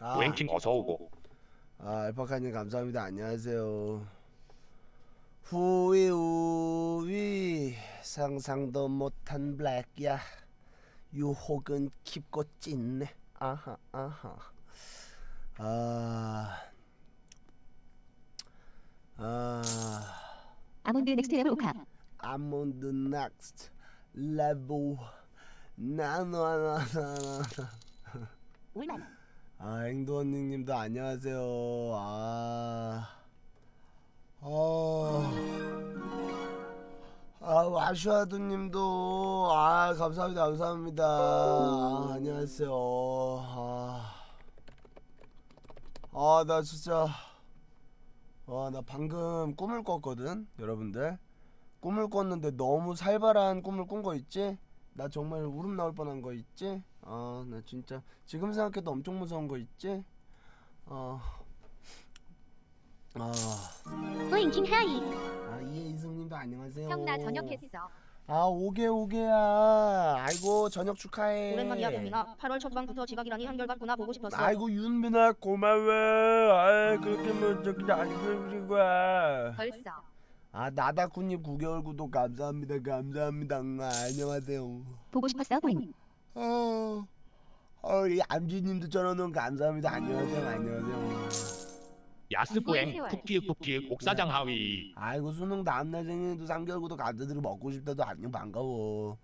랭킹 어서오고. 알파카님 감사합니다. 안녕하세요. 후위 우위 상상도 못한 블랙야 유혹은 깊고 찐네. 아하 아하. 아몬드 넥스트 레벨 오카. 아몬드 넥스트 레벨 나나나나. 올만. 행도언니님도 안녕하세요. 와슈아두님도 감사합니다. 안녕하세요. 나 진짜 나 방금 꿈을 꿨거든. 여러분들 꿈을 꿨는데 너무 살벌한 꿈을 꾼 거 있지? 나 정말 울음 나올 뻔한 거 있지? 나 진짜 지금 생각해도 엄청 무서운 거 있지? 랭킹 하이. 이혜이승님도 안녕하세요. 형 나 저녁했어. 오게야. 아이고 저녁 축하해. 오랜만이야 윤민아. 8월 초반부터 지각이라니 한결같구나. 보고 싶었어. 아이고 윤민아 고마워. 그렇게 뭐 저기 안 그러는 거야. 벌써. 나다쿠님 9개월 구독 감사합니다. 감사합니다. 안녕하세요. 보고 싶었어 보잉. 우리 암지님도 전화놓은 감사합니다. 안녕하세요. 안녕하세요. 야스보행 쿠피읍 옥사장 하위. 아이고 수능 다음날 생일도 3개월 구독 감사드리고 먹고 싶다도 안녕 반가워.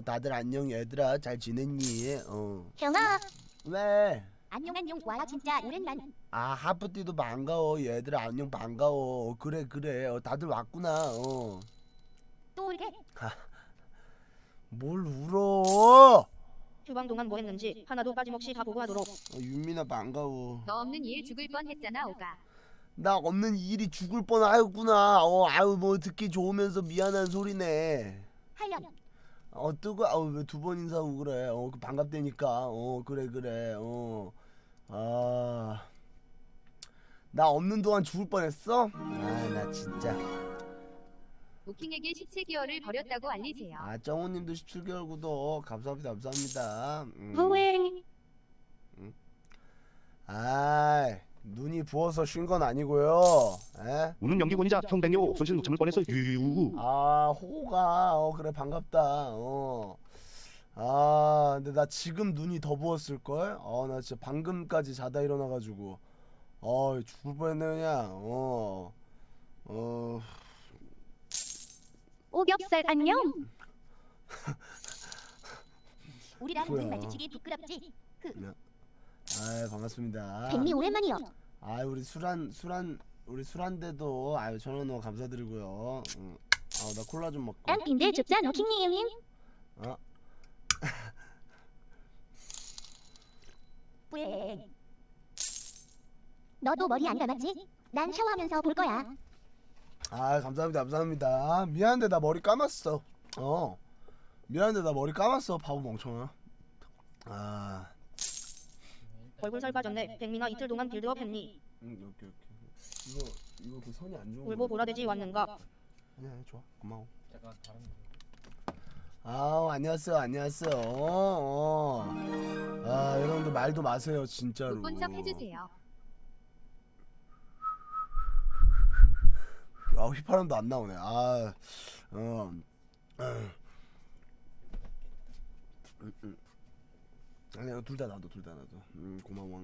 다들 안녕 얘들아 잘 지냈니? 형아. 왜? 안녕 와 진짜 오랜만. 하프티도 반가워 얘들아 안녕 반가워. 그래 다들 왔구나. 또 울게. 뭘 울어? 휴방 동안 뭐 했는지 하나도 빠짐없이 다 보고하도록. 윤민아 반가워. 너 없는 일 죽을 뻔했잖아 오가. 나 없는 일이 죽을 뻔하였구나. 뭐 듣기 좋으면서 미안한 소리네. 하연. 뜨거. 왜 두 번 인사하고 그래? 반갑다니까. 그래. 나 없는 동안 죽을 뻔했어? 나 진짜. 우킹에게 17개월을 버렸다고 알리세요. 정우님도 17개월 구독 감사합니다. 우행. 눈이 부어서 쉰 건 아니고요. 우는 연기곤이자 형백요 손실 못 참을 뻔해서 유유. 호가 그래 반갑다. 근데 나 지금 눈이 더 부었을 걸. 나 진짜 방금까지 자다 일어나가지고 죽을 뻔했네 그냥. 오겹살 안녕. 우리랑 뭐야. 눈 마주치기 부끄럽지. 반갑습니다. 백미 오랜만이요. 우리 술한데도 전화 감사드리고요. 나 콜라 좀 먹고. 앙인데 죽자 노킹님. 뿌에. 너도 머리 안 감았지? 난 샤워하면서 볼 거야. 감사합니다. 미안한데 나 머리 감았어. 미안한데 나 머리 감았어. 바보 멍청아. 얼굴 살 빠졌네. 백민아 이틀 동안 빌드업 했니? 오케이. 이거 그 선이 안 좋은 울보 보라돼지 왔는가? 아니야 좋아 고마워. 잠깐 다른 안녕하세요. 여러분들 말도 마세요 진짜로. 못 본 척 해주세요. 휘파람도 안 나오네. 아니야 둘 다 놔둬. 고마워.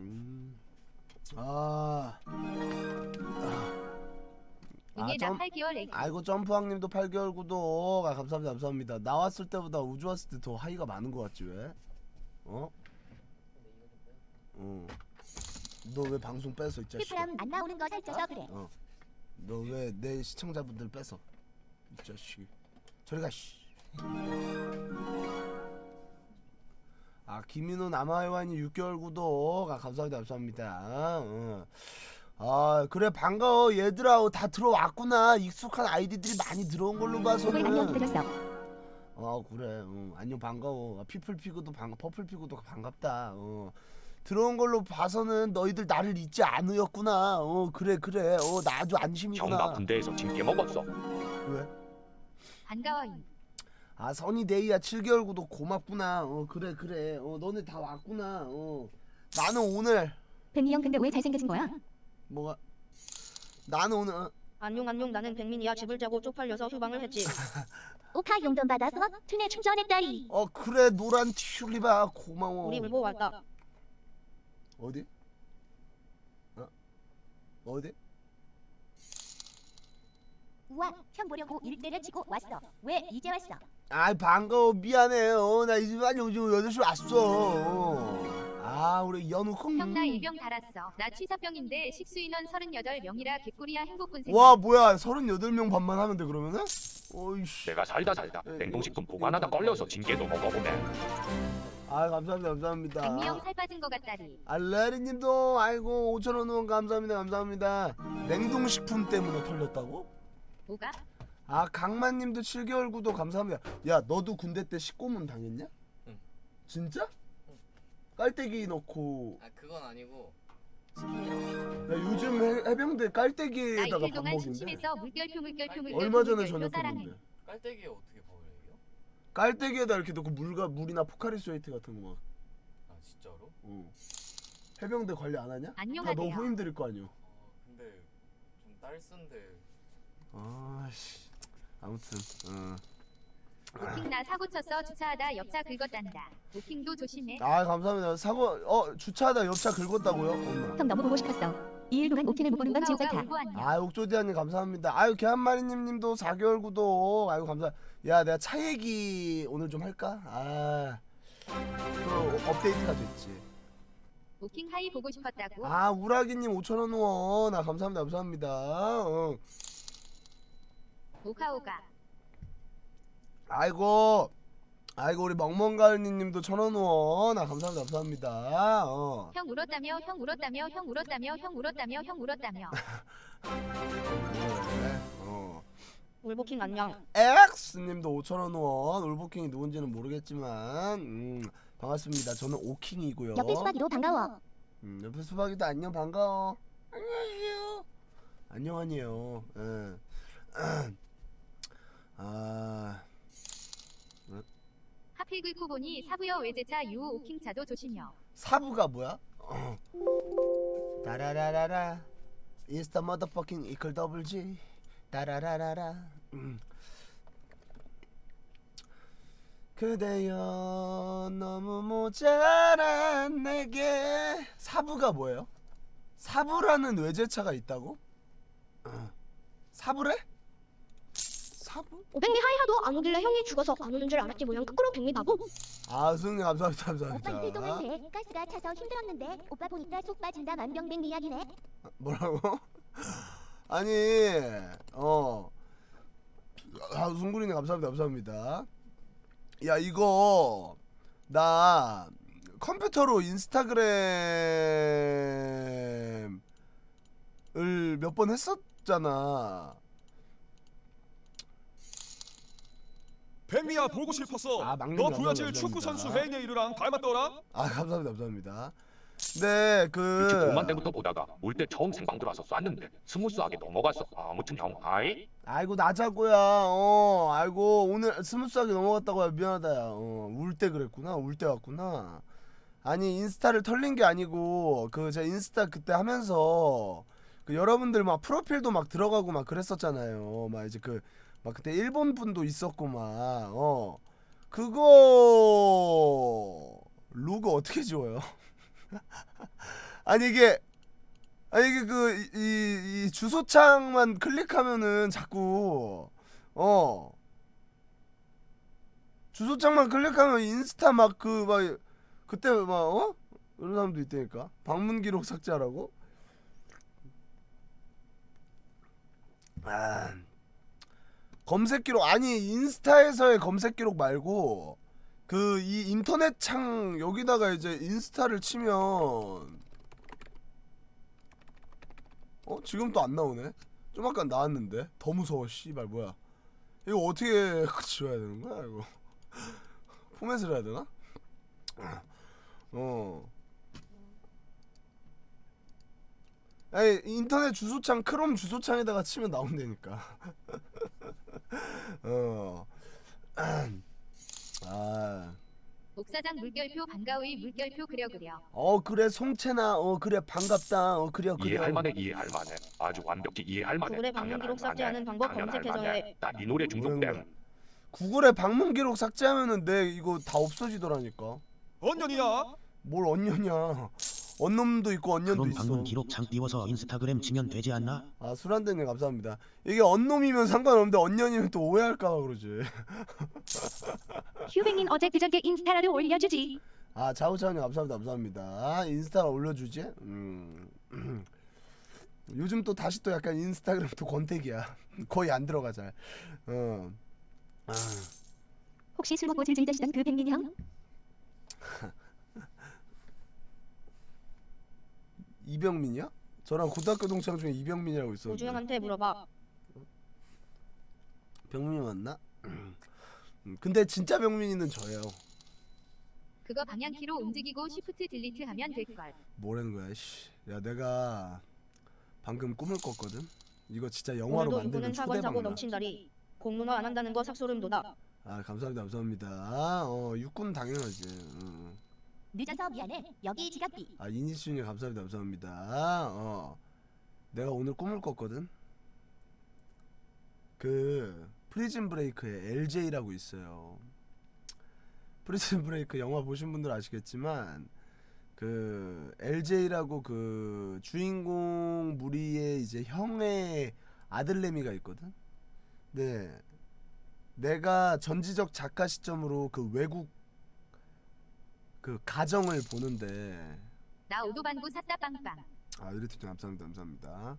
이게 나 8개월 애기. 아이고 점프왕님도 8개월 구독. 감사합니다. 나왔을 때보다 우주 왔을 때 더 하이가 많은 것 같지 왜? 너 왜 방송 뺐어 이 자식아? 휘파람 안 나오는 거 살쪄서 그래. 너 왜 내 시청자분들 뺐어 이 자식. 저리 가 씨. 김민호 남아요한이 6개월 구독. 감사합니다. 그래 반가워 얘들아. 다 들어왔구나. 익숙한 아이디들이 많이 들어온 걸로 봐서는. 안녕 기다렸어. 그래. 안녕 반가워. 피플피그도 퍼플피그도 반갑다. 들어온 걸로 봐서는 너희들 나를 잊지 않으였구나. 그래. 나 아주 안심이구나. 형나 군대에서 징계 먹었어. 왜? 반가워요. 선이데이야 7개월 구독 고맙구나. 그래. 너네 다 왔구나. 나는 오늘 백미 형 근데 왜 잘생겨진 거야? 뭐가? 나는 오늘 안녕 나는 백민이야. 집을 짜고 쪽팔려서 휴방을 했지. 오카 용돈 받아서 투네 충전했다리. 그래 노란 튤립아 고마워. 우리 울보 왔다. 어디? 어디? 우와 형 보려고 일 때려치고 왔어. 왜 이제 왔어? 반가워 미안해. 나 이 집안 요즘 8시 왔어. 우리 연우콩. 형 나 일병 달았어. 나 취사병인데 식수 인원 38명이라 개꿀이야. 행복군 생활. 와 뭐야 38명 반만 하면 돼 그러면은? 어이씨. 내가 살다 냉동식품 보관하다 걸려서 징계도 먹어보네. 감사합니다. 백미 형 살 빠진 거 같다리. 알레리님도 아이고 5,000원 후원 감사합니다. 냉동식품 때문에 털렸다고? 뭐가? 강만님도 7개월 구독 감사합니다. 야 너도 군대 때 식고문 당했냐? 응. 진짜? 깔때기 넣고. 그건 아니고 야 요즘 해병대 나 깔때기에다가 이틀 밥 동안 먹인대. 심심해서 물결표 얼마 전에 사랑해. 전역했는데. 깔때기에 어떻게 버려요? 깔때기에다 이렇게 넣고 물이나 포카리 스웨이트 같은 거 막. 진짜로? 해병대 관리 안 하냐? 다 안녕하세요. 너무 후임들일 거 아니오. 근데 좀 딸쓴데. 아무튼 오킹 나 사고 쳤어. 주차하다 옆차 긁었단다. 오킹도 조심해. 감사합니다. 주차하다 옆차 긁었다고요? 엄마. 형 너무 보고 싶었어. 2일 동안 오킹을 못 보는 건 지옥 오카오가 같아. 울고 왔냐. 옥조디아님 감사합니다. 개한마리님도 4개월 구독. 감사. 야 내가 차 얘기 오늘 좀 할까? 또 업데이트가 됐지. 오킹 하이 보고 싶었다고. 우라기님 5,000원 후원. 감사합니다. 오카오가. 아이고 우리 멍멍가을님도 1,000원 후원. 감사합니다. 형 울었다며. 형 울었다며. 형 울었다며. 형 울었다며. 형 울었다며. 울보킹 안녕. X님도 5,000원 후원. 울보킹이 누군지는 모르겠지만 반갑습니다. 저는 오킹이고요. 옆에 수박이도 반가워. 옆에 수박이도 안녕 반가워. 안녕하세요. 안녕 아니에요. 하필 긁고 보니 사부여 외제차 유호 오킹 차도 조심혀. 사부가 뭐야? 따라라라라 인스타 머더퍼킹 이퀄 더블 G 따라라라라 그대여 너무 모자란 내게. 사부가 뭐예요? 사부라는 외제차가 있다고? 사부래? 사부? 백미 하이하도 안 오길래 형이 죽어서 안 오는 줄 알았지 뭐야. 거꾸로 백미 바보. 승리 감사합니다. 오빠 이틀 동안 돼. 가스가 차서 힘들었는데 오빠 보니까 속 빠진다 만병백미 이야기네. 뭐라고? 아니 숭구리님 감사합니다. 야 이거 나 컴퓨터로 인스타그램을 몇 번 했었잖아. 백미야 보고 싶었어. 막내 너 감사합니다. 브라질 축구 선수 헤이네이르랑 닮았더라. 감사합니다. 네 유튜브 5만 때부터 보다가 올 때 처음 생방 들어와서 쐈는데 스무스하게 넘어갔어. 아무튼 형 하이. 아이고 나자고야. 아이고 오늘 스무스하게 넘어갔다고야. 미안하다. 울 때 그랬구나. 울 때 왔구나. 아니 인스타를 털린 게 아니고 제가 인스타 그때 하면서 여러분들 막 프로필도 막 들어가고 막 그랬었잖아요. 막 이제 막 그때 일본 분도 있었고 막 그거 로고 어떻게 지워요? 아니 이게 이 주소창만 클릭하면은 자꾸 주소창만 클릭하면 인스타 막 그때 막 이런 사람도 있다니까. 방문 기록 삭제하라고? 검색 기록 아니 인스타에서의 검색 기록 말고 이 인터넷 창 여기다가 이제 인스타를 치면 지금 또 안 나오네. 좀 아까 나왔는데 더 무서워. 씨발 뭐야 이거 어떻게 지워야 되는 거야 이거? 포맷을 해야 되나? 아니 인터넷 주소창 크롬 주소창에다가 치면 나온다니까. 옥사장 물결표 반가우이 물결표 그려. 그래 송채나 그래 반갑다 그래. 이해할 만해 이해할 만해. 아주 완벽히 이해할 만해. 구글에 방문 기록 삭제하는 방법 검색해서 해. 나이 노래 중독됨. 구글에 방문 기록 삭제하면은 내 이거 다 없어지더라니까. 언년이냐? 뭘 언년이야. 언놈도 있고 언년도 그럼 있어. 방문 기록 장 띄워서 인스타그램 치면 되지 않나? 아 술한대님 감사합니다. 이게 언놈이면 상관없는데 언년이면 또 오해할까봐 그러지. 휴뱅인 어제 그저께 인스타라도 올려주지. 아 자우차님 감사합니다. 인스타 올려주지? 요즘 또 다시 또 약간 인스타그램 또 권태기야. 거의 안 들어가 잘. 혹시 술 먹고 질질 드시던 그 백민 형? 이병민이야? 저랑 고등학교 동창 중에 이병민이라고 있었는데. 우주영한테 물어봐. 병민이 맞나? 근데 진짜 병민이는 저예요. 그거 방향키로 움직이고 쉬프트 딜리트 하면 될걸. 뭐라는 거야 씨. 야 내가 방금 꿈을 꿨거든. 이거 진짜 영화로 오늘도 만들면 누구는 사건 사고 초대박나. 넘친다리. 공문어 안 한다는 거 삭소름 돋아. 아 감사합니다. 육군 당연하지. 늦어서 미안해. 여기 지갑비. 아 이니슈님 감사합니다. 내가 오늘 꿈을 꿨거든. 그 프리즌 브레이크에 LJ라고 있어요. 프리즌 브레이크 영화 보신 분들 아시겠지만 그 LJ라고 그 주인공 무리의 이제 형의 아들내미가 있거든. 네. 내가 전지적 작가 시점으로 그 외국 그 가정을 보는데 나 오도반구 샀다 빵빵. 아 유리티님 감사합니다.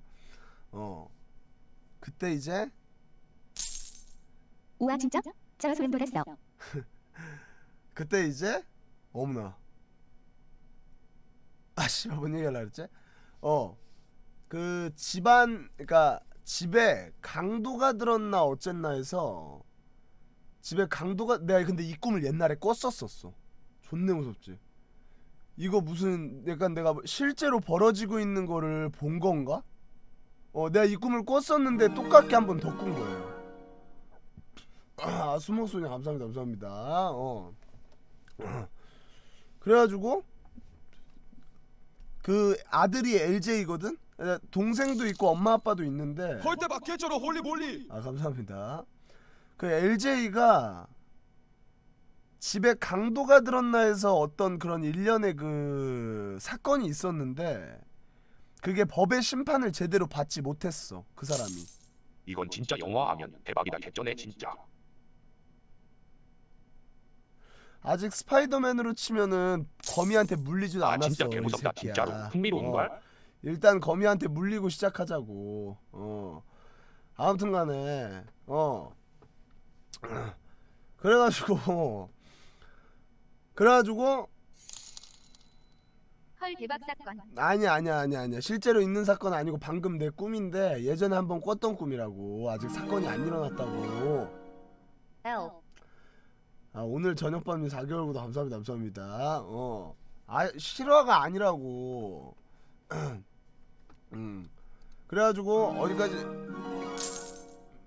그때 이제 우와 진짜? 저 소름 돋았어. 그때 이제 어머나 아씨 뭔 얘기하려고 그랬지? 그 집안 그러니까 집에 강도가 들었나 어쨌나 해서 집에 강도가 내가 근데 이 꿈을 옛날에 꿨었었어. 존내 무섭지. 이거 무슨 약간 내가 실제로 벌어지고 있는 거를 본 건가? 내가 이 꿈을 꿨었는데 똑같게 한 번 더 꾼 거예요. 수목소녀 감사합니다. 그래가지고 그 아들이 LJ거든. 동생도 있고 엄마 아빠도 있는데. 헐대박 개쩔어 홀리몰리. 아 감사합니다. 그 LJ가 집에 강도가 들었나 해서 어떤 그런 일련의 그 사건이 있었는데 그게 법의 심판을 제대로 받지 못했어 그 사람이. 이건 진짜 영화 하면 대박이다 개쩌네 진짜. 아직 스파이더맨으로 치면은 거미한테 물리지도 아 않았어. 진짜 개무섭다 이 새끼야. 진짜로. 흥미로운걸? 일단 거미한테 물리고 시작하자고. 아무튼간에 그래가지고 헐 대박 사건. 아니야 실제로 있는 사건 아니고 방금 내 꿈인데 예전에 한번 꿨던 꿈이라고. 아직 사건이 안 일어났다고. 오늘 저녁밤님 4개월 구독 감사합니다. 실화가 아니라고. 그래가지고 어디까지.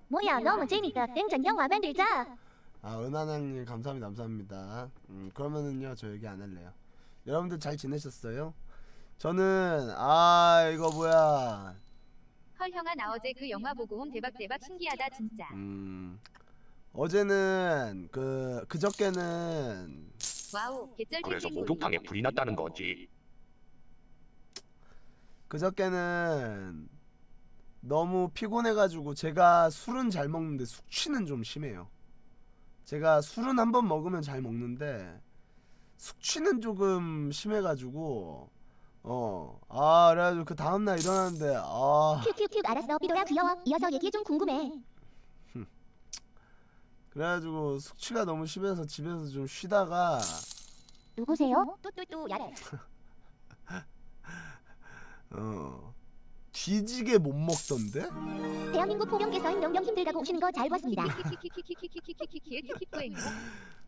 뭐야 너무 재밌다. 땡전 영화 만들자. 은하나님 감사합니다. 그러면은요 저 얘기 안 할래요. 여러분들 잘 지내셨어요? 저는 이거 뭐야. 헐 형아 나 어제 그 영화 보고 옴 대박 신기하다 진짜. 어제는 그저께는 와우 개쩔 그래서 땡땡구리. 목욕탕에 불이 났다는 거지. 그저께는 너무 피곤해가지고 제가 술은 잘 먹는데 숙취는 좀 심해요. 제가 술은 한번 먹으면 잘 먹는데 숙취는 조금 심해가지고 그래가지고 그 다음날 일어났는데 큐큐큐 알았어 비도야 귀여워. 이어서 얘기 좀 궁금해. 그래가지고 숙취가 너무 심해서 집에서 좀 쉬다가 누구세요? 뚜뚜뚜 야래. 뒤지게 못 먹던데? 대한민국 포병대서 명령 힘들다고 오시는 거 잘 봤습니다.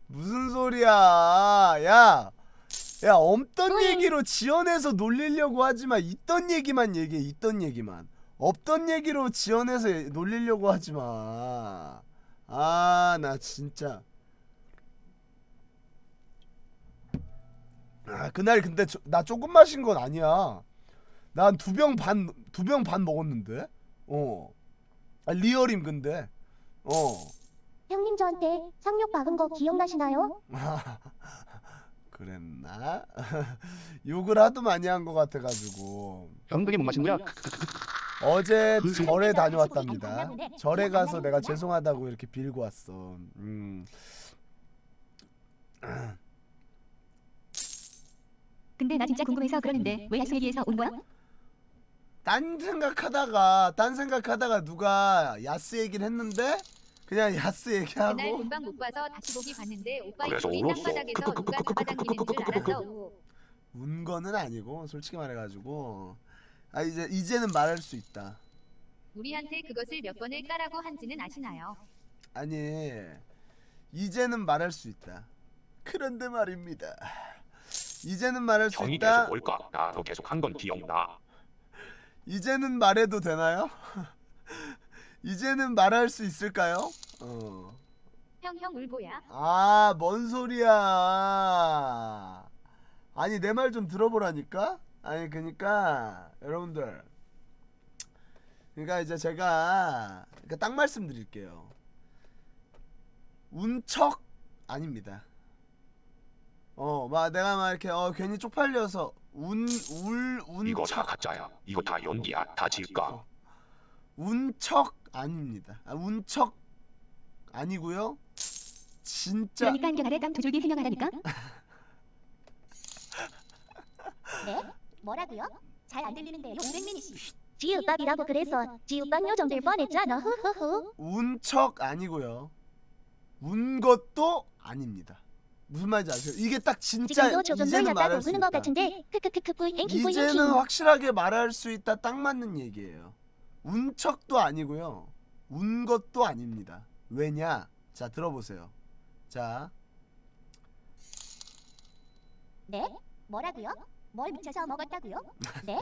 무슨 소리야. 야 없던 뭐해? 얘기로 지어내서 놀리려고 하지마. 있던 얘기만 얘기해. 있던 얘기만. 없던 얘기로 지어내서 놀리려고 하지마. 나 진짜 아, 그날 근데 나 조금 마신 건 아니야. 난 2병 반 먹었는데. 아, 리얼임 근데. 형님 저한테 상욕 박은 거 기억나시나요? 그랬나? 욕을 하도 많이 한 것 같아가지고. 형 그게 못 마신 거야? 어제 절에 안 다녀왔답니다. 만나보네. 절에 안 가서 내가 만나보냐? 죄송하다고 이렇게 빌고 왔어. 근데 나 진짜 궁금해서 그러는데 왜 야수 얘기해서 온 거야? 딴 생각하다가 누가 야스 얘기를 했는데 그냥 야스 그날 얘기하고 본방 못 봐서 다시 보기 봤는데 오빠 그래서 입꼬리 울었어. 땅바닥에서 누가 잡아당기는 줄 알아서 운 거는 아니고 솔직히 말해가지고 아 이제는 말할 수 있다. 우리한테 그것을 몇 번을 까라고 한지는 아시나요? 아니 이제는 말할 수 있다. 그런데 말입니다. 이제는 말할 수 형이 있다. 계속 뭘까? 나도 계속 한 건 기억나. 이제는 말해도 되나요? 이제는 말할 수 있을까요? 형 울보야. 아, 뭔 소리야. 아니, 내 말 좀 들어보라니까? 아니, 그니까, 여러분들. 그니까 이제 제가, 딱 말씀드릴게요. 운척 아닙니다. 내가 막 이렇게, 괜히 쪽팔려서, 이거 다 운척. 가짜야. 이거 다 연기야. 다 질까? 운척 아닙니다. 운척 아니고요. 진짜 그러니까 안경 아래 땀 두 줄기 해명하라니까? 네? 뭐라고요? 잘 안 들리는데요. 500미니씩. 지우박이라고 그래서 지우박 요정 될 뻔했잖아. 후후후. 운척 아니고요. 운 것도 아닙니다. 무슨 말인지 아세요? 이게 딱 진짜 지금도 조금 이제는 놀렸다고 말할 수 그는 것 있다. 같은데 크크크크 뿌잉키 이제는 뿌잉키. 확실하게 말할 수 있다. 딱 맞는 얘기예요. 운척도 아니고요. 운 것도 아닙니다. 왜냐? 자, 들어보세요. 자, 네? 뭐라고요? 뭘 묻혀서 먹었다고요? 네?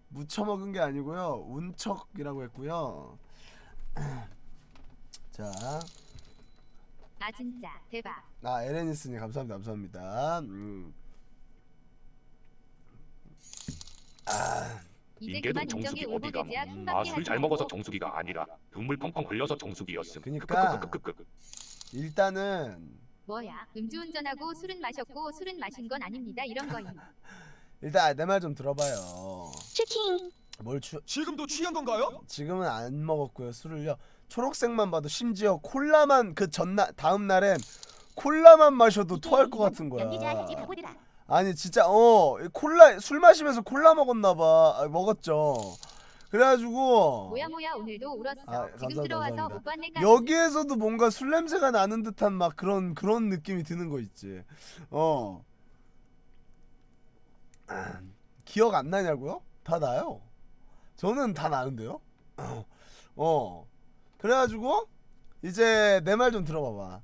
무쳐 먹은 게 아니고요. 운척이라고 했고요. 자, 아 진짜 대박. 에레니스님 감사합니다. 이제 인계동 그만 인정해 정수기 울보 어디가? 돼지야 아, 킹밖에 술 하지 잘 먹어서 말고. 정수기가 아니라 눈물 펑펑 흘려서 정수기였음. 그니까. 크크크크크크. 일단은 뭐야 음주운전하고 술은 마셨고 술은 마신 건 아닙니다 이런 거임. 일단 내 말 좀 들어봐요. 슈킹. 지금도 취한 건가요? 지금은 안 먹었고요. 술을요. 초록색만 봐도 심지어 콜라만 그 전날 다음 날엔 콜라만 마셔도 토할 것 같은 거야. 연기자 하지 바보들아. 아니 진짜 콜라 술 마시면서 콜라 먹었나 봐. 먹었죠. 그래가지고 뭐야 오늘도 울었어. 감사합니다, 지금 들어와서 감사합니다. 못 봤네까. 여기에서도 뭔가 술 냄새가 나는 듯한 막 그런 느낌이 드는 거 있지. 기억 안 나냐고요? 다 나요. 저는 다 나는데요. 그래가지고 이제 내 말 좀 들어봐봐.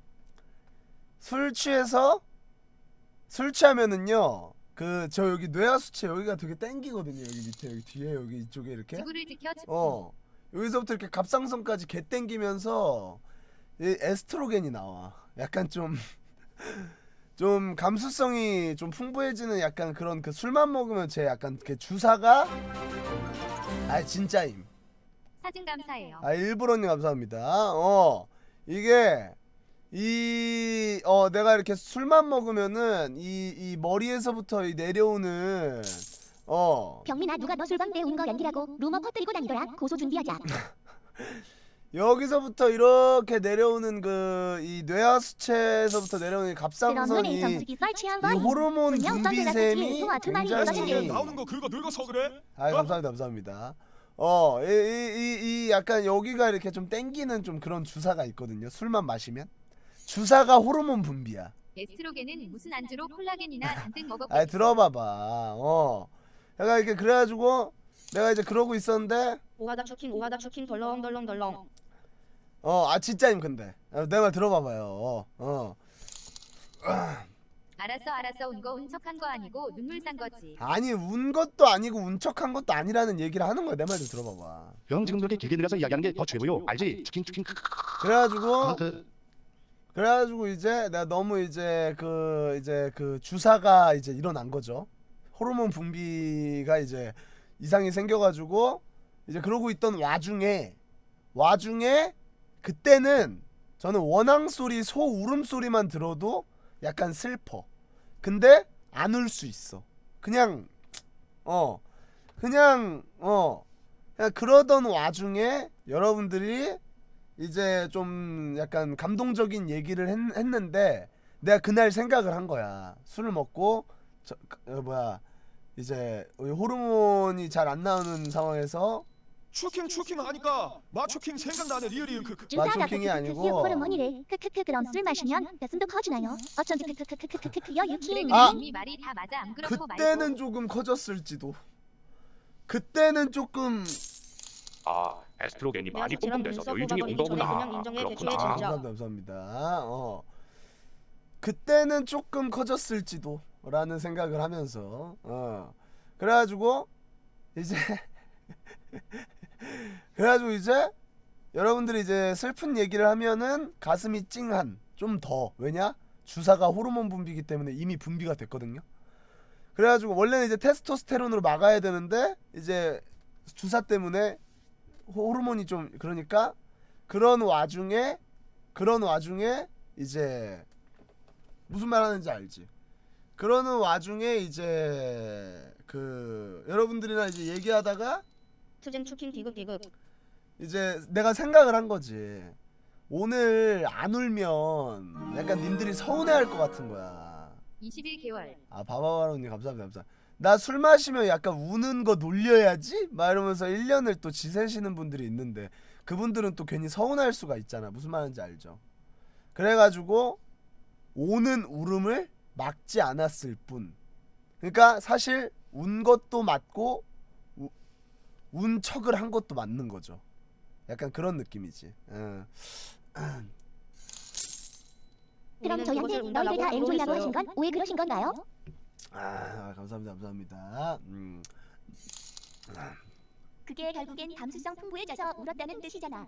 술 취하면은요. 저 여기 뇌하수체 여기가 되게 땡기거든요. 여기 밑에 여기 뒤에 여기 이쪽에 이렇게. 지구를 지켜 여기서부터 이렇게 갑상선까지 개 땡기면서 이 에스트로겐이 나와. 약간 좀 감수성이 좀 풍부해지는 약간 그런 그 술만 먹으면 제 약간 그 주사가 진짜임. 사진 감사해요. 일부러님 감사합니다. 이게 내가 이렇게 술만 먹으면은 이 머리에서부터 내려오는 병민아 누가 너 술방 때 운 거 연기라고 루머 퍼뜨리고 다니더라. 고소 준비하자. 여기서부터 이렇게 내려오는 이 뇌하수체에서부터 내려오는 이 그럼 갑상선이 눈에 정수기 썰취한 이 거임. 호르몬 분명 분비샘이 선글라스 뒤에 두 마리 굉장히 떨어지네. 나오는 거 그거 늙어서 그래? 감사합니다. 이 약간 여기가 이렇게 좀 땡기는 좀 그런 주사가 있거든요. 술만 마시면 주사가 호르몬 분비야. 에스트로겐은 무슨 안주로 콜라겐이나 잔뜩 먹었겠어. 들어봐봐. 내가 이렇게 그래가지고 내가 이제 그러고 있었는데 오하다 추킨 덜렁. 진짜임 근데 내 말 들어봐봐요. 알았어 운 거 운척한 거 아니고 눈물 싼 거지. 아니 운 것도 아니고 운척한 것도 아니라는 얘기를 하는 거야. 내 말 좀 들어봐봐. 형 지금 그렇게 길게 들어가서 이야기하는 게 더 최고요. 알지? 추킨. 그래가지고 그래가지고 이제 내가 너무 이제 그 주사가 이제 일어난 거죠. 호르몬 분비가 이제 이상이 생겨가지고 이제 그러고 있던 와중에 그때는 저는 원앙 소리, 소 울음소리만 들어도 약간 슬퍼. 근데 안 울 수 있어. 그냥 그냥 그러던 와중에 여러분들이 이제 좀 약간 감동적인 얘기를 했는데 내가 그날 생각을 한 거야. 술을 먹고 이제 호르몬이 잘 안 나오는 상황에서 추킹 하니까 마추킹 생각나네. 리얼이 주사가 마초킹이 아니고 호르몬이래. 크크크 그럼 술 마시면 가슴도 커지나요? 어쩐지 크크크크크크크크요 유킹. 아! 이미 말이 다 맞아 안 그렇고 그때는 말고. 조금 커졌을지도. 그때는 조금 에스트로겐이 많이 내가 뿜뿜돼서 눈썹 여유증이 온 뽑아버리기 전에 거구나. 그냥 인정해, 그렇구나. 대충해, 진짜. 감사합니다. 그때는 조금 커졌을지도 라는 생각을 하면서 그래가지고 이제 여러분들이 이제 슬픈 얘기를 하면은 가슴이 찡한 좀 더. 왜냐? 주사가 호르몬 분비이기 때문에 이미 분비가 됐거든요. 그래가지고 원래는 이제 테스토스테론으로 막아야 되는데 이제 주사 때문에 호르몬이 좀 그러니까 그런 와중에 이제 무슨 말 하는지 알지? 그러는 와중에 이제 그 여러분들이랑 이제 얘기하다가 투젠 추킹 디귿 이제 내가 생각을 한 거지. 오늘 안 울면 약간 님들이 서운해할 것 같은 거야. 21개월. 바바바로님 감사합니다. 나 술 마시면 약간 우는 거 놀려야지? 막 이러면서 1년을 또 지새시는 분들이 있는데 그분들은 또 괜히 서운할 수가 있잖아. 무슨 말인지 알죠? 그래가지고 오는 울음을 막지 않았을 뿐. 그러니까 사실 운 것도 맞고 운 척을 한 것도 맞는 거죠. 약간 그런 느낌이지. 그럼 우리는 저희한테 그것을 너희들 다 운다라고 엠소이라고 했어요. 하신 건 왜 그러신 건가요? 감사합니다. 그게 결국엔 감수성 풍부해져서 울었다는 뜻이잖아.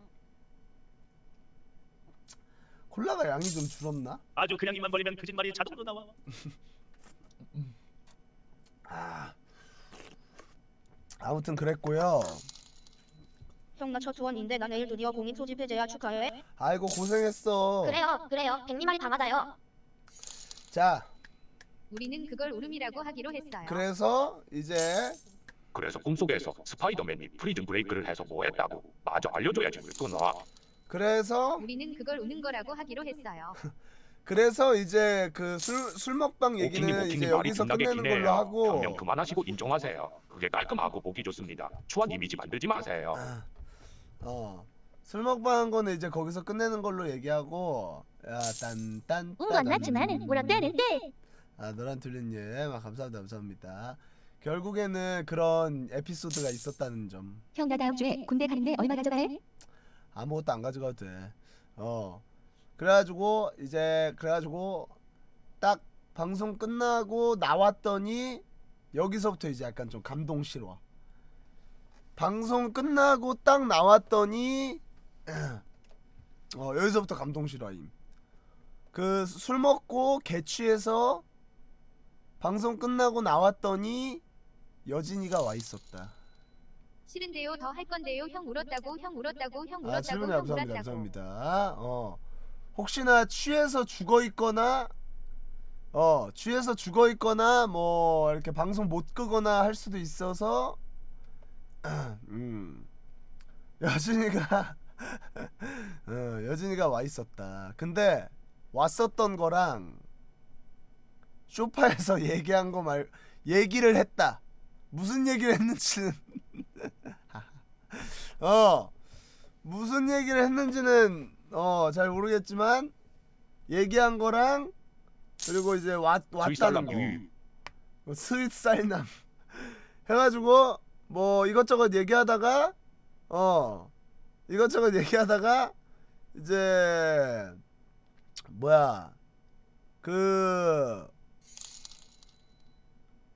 콜라가 양이 좀 줄었나? 아주 그냥 입만 벌리면 거짓말이 자동으로 나와. 아무튼 그랬고요. 형 나 첫 후원인데 나 내일 드디어 공인 소집 해제야. 축하해. 아이고 고생했어. 그래요. 백리말이 다 맞아요. 자, 우리는 그걸 울음이라고 하기로 했어요. 그래서 이제 그래서 꿈속에서 스파이더맨이 프리즌 브레이크를 해서 뭐 했다고. 맞아, 알려줘야지 왜 끊어. 그래서 우리는 그걸 우는 거라고 하기로 했어요. 이제 그 술 먹방 얘기는 이제 오킹님 말이 여기서 겁나게 끝내는 기네요. 걸로 하고 변명 그만하시고 인정하세요. 그게 깔끔하고 보기 좋습니다. 추한 이미지 만들지 마세요. 술 먹방 거는 이제 거기서 끝내는 걸로 얘기하고 딴딴 운 건 맞지만 울었다는 뜻. 너랑 둘리님 감사합니다. 결국에는 그런 에피소드가 있었다는 점. 형 나 다음 주에 군대 가는데 얼마 가져가야 해? 아무것도 안 가져가도 돼. 그래가지고 딱 방송 끝나고 나왔더니 여기서부터 이제 약간 좀 감동 실화. 방송 끝나고 딱 나왔더니 여기서부터 감동 실화임. 그 술 먹고 개취해서 방송 끝나고 나왔더니 여진이가 와 있었다. 싫은데요 더 할 건데요 형 울었다고 형 울었다고 형 아, 울었다고 질문 형 감사합니다. 울었다고. 감사합니다. 혹시나 취해서 죽어 있거나 뭐 이렇게 방송 못 끄거나 할 수도 있어서 여진이가 와 있었다. 근데 왔었던 거랑 쇼파에서 얘기한 거 얘기를 했다. 무슨 얘기를 했는지는 무슨 얘기를 했는지는 잘 모르겠지만 얘기한 거랑 그리고 이제 왔다는 거 스윗살남 해가지고 뭐 이것저것 얘기하다가 이제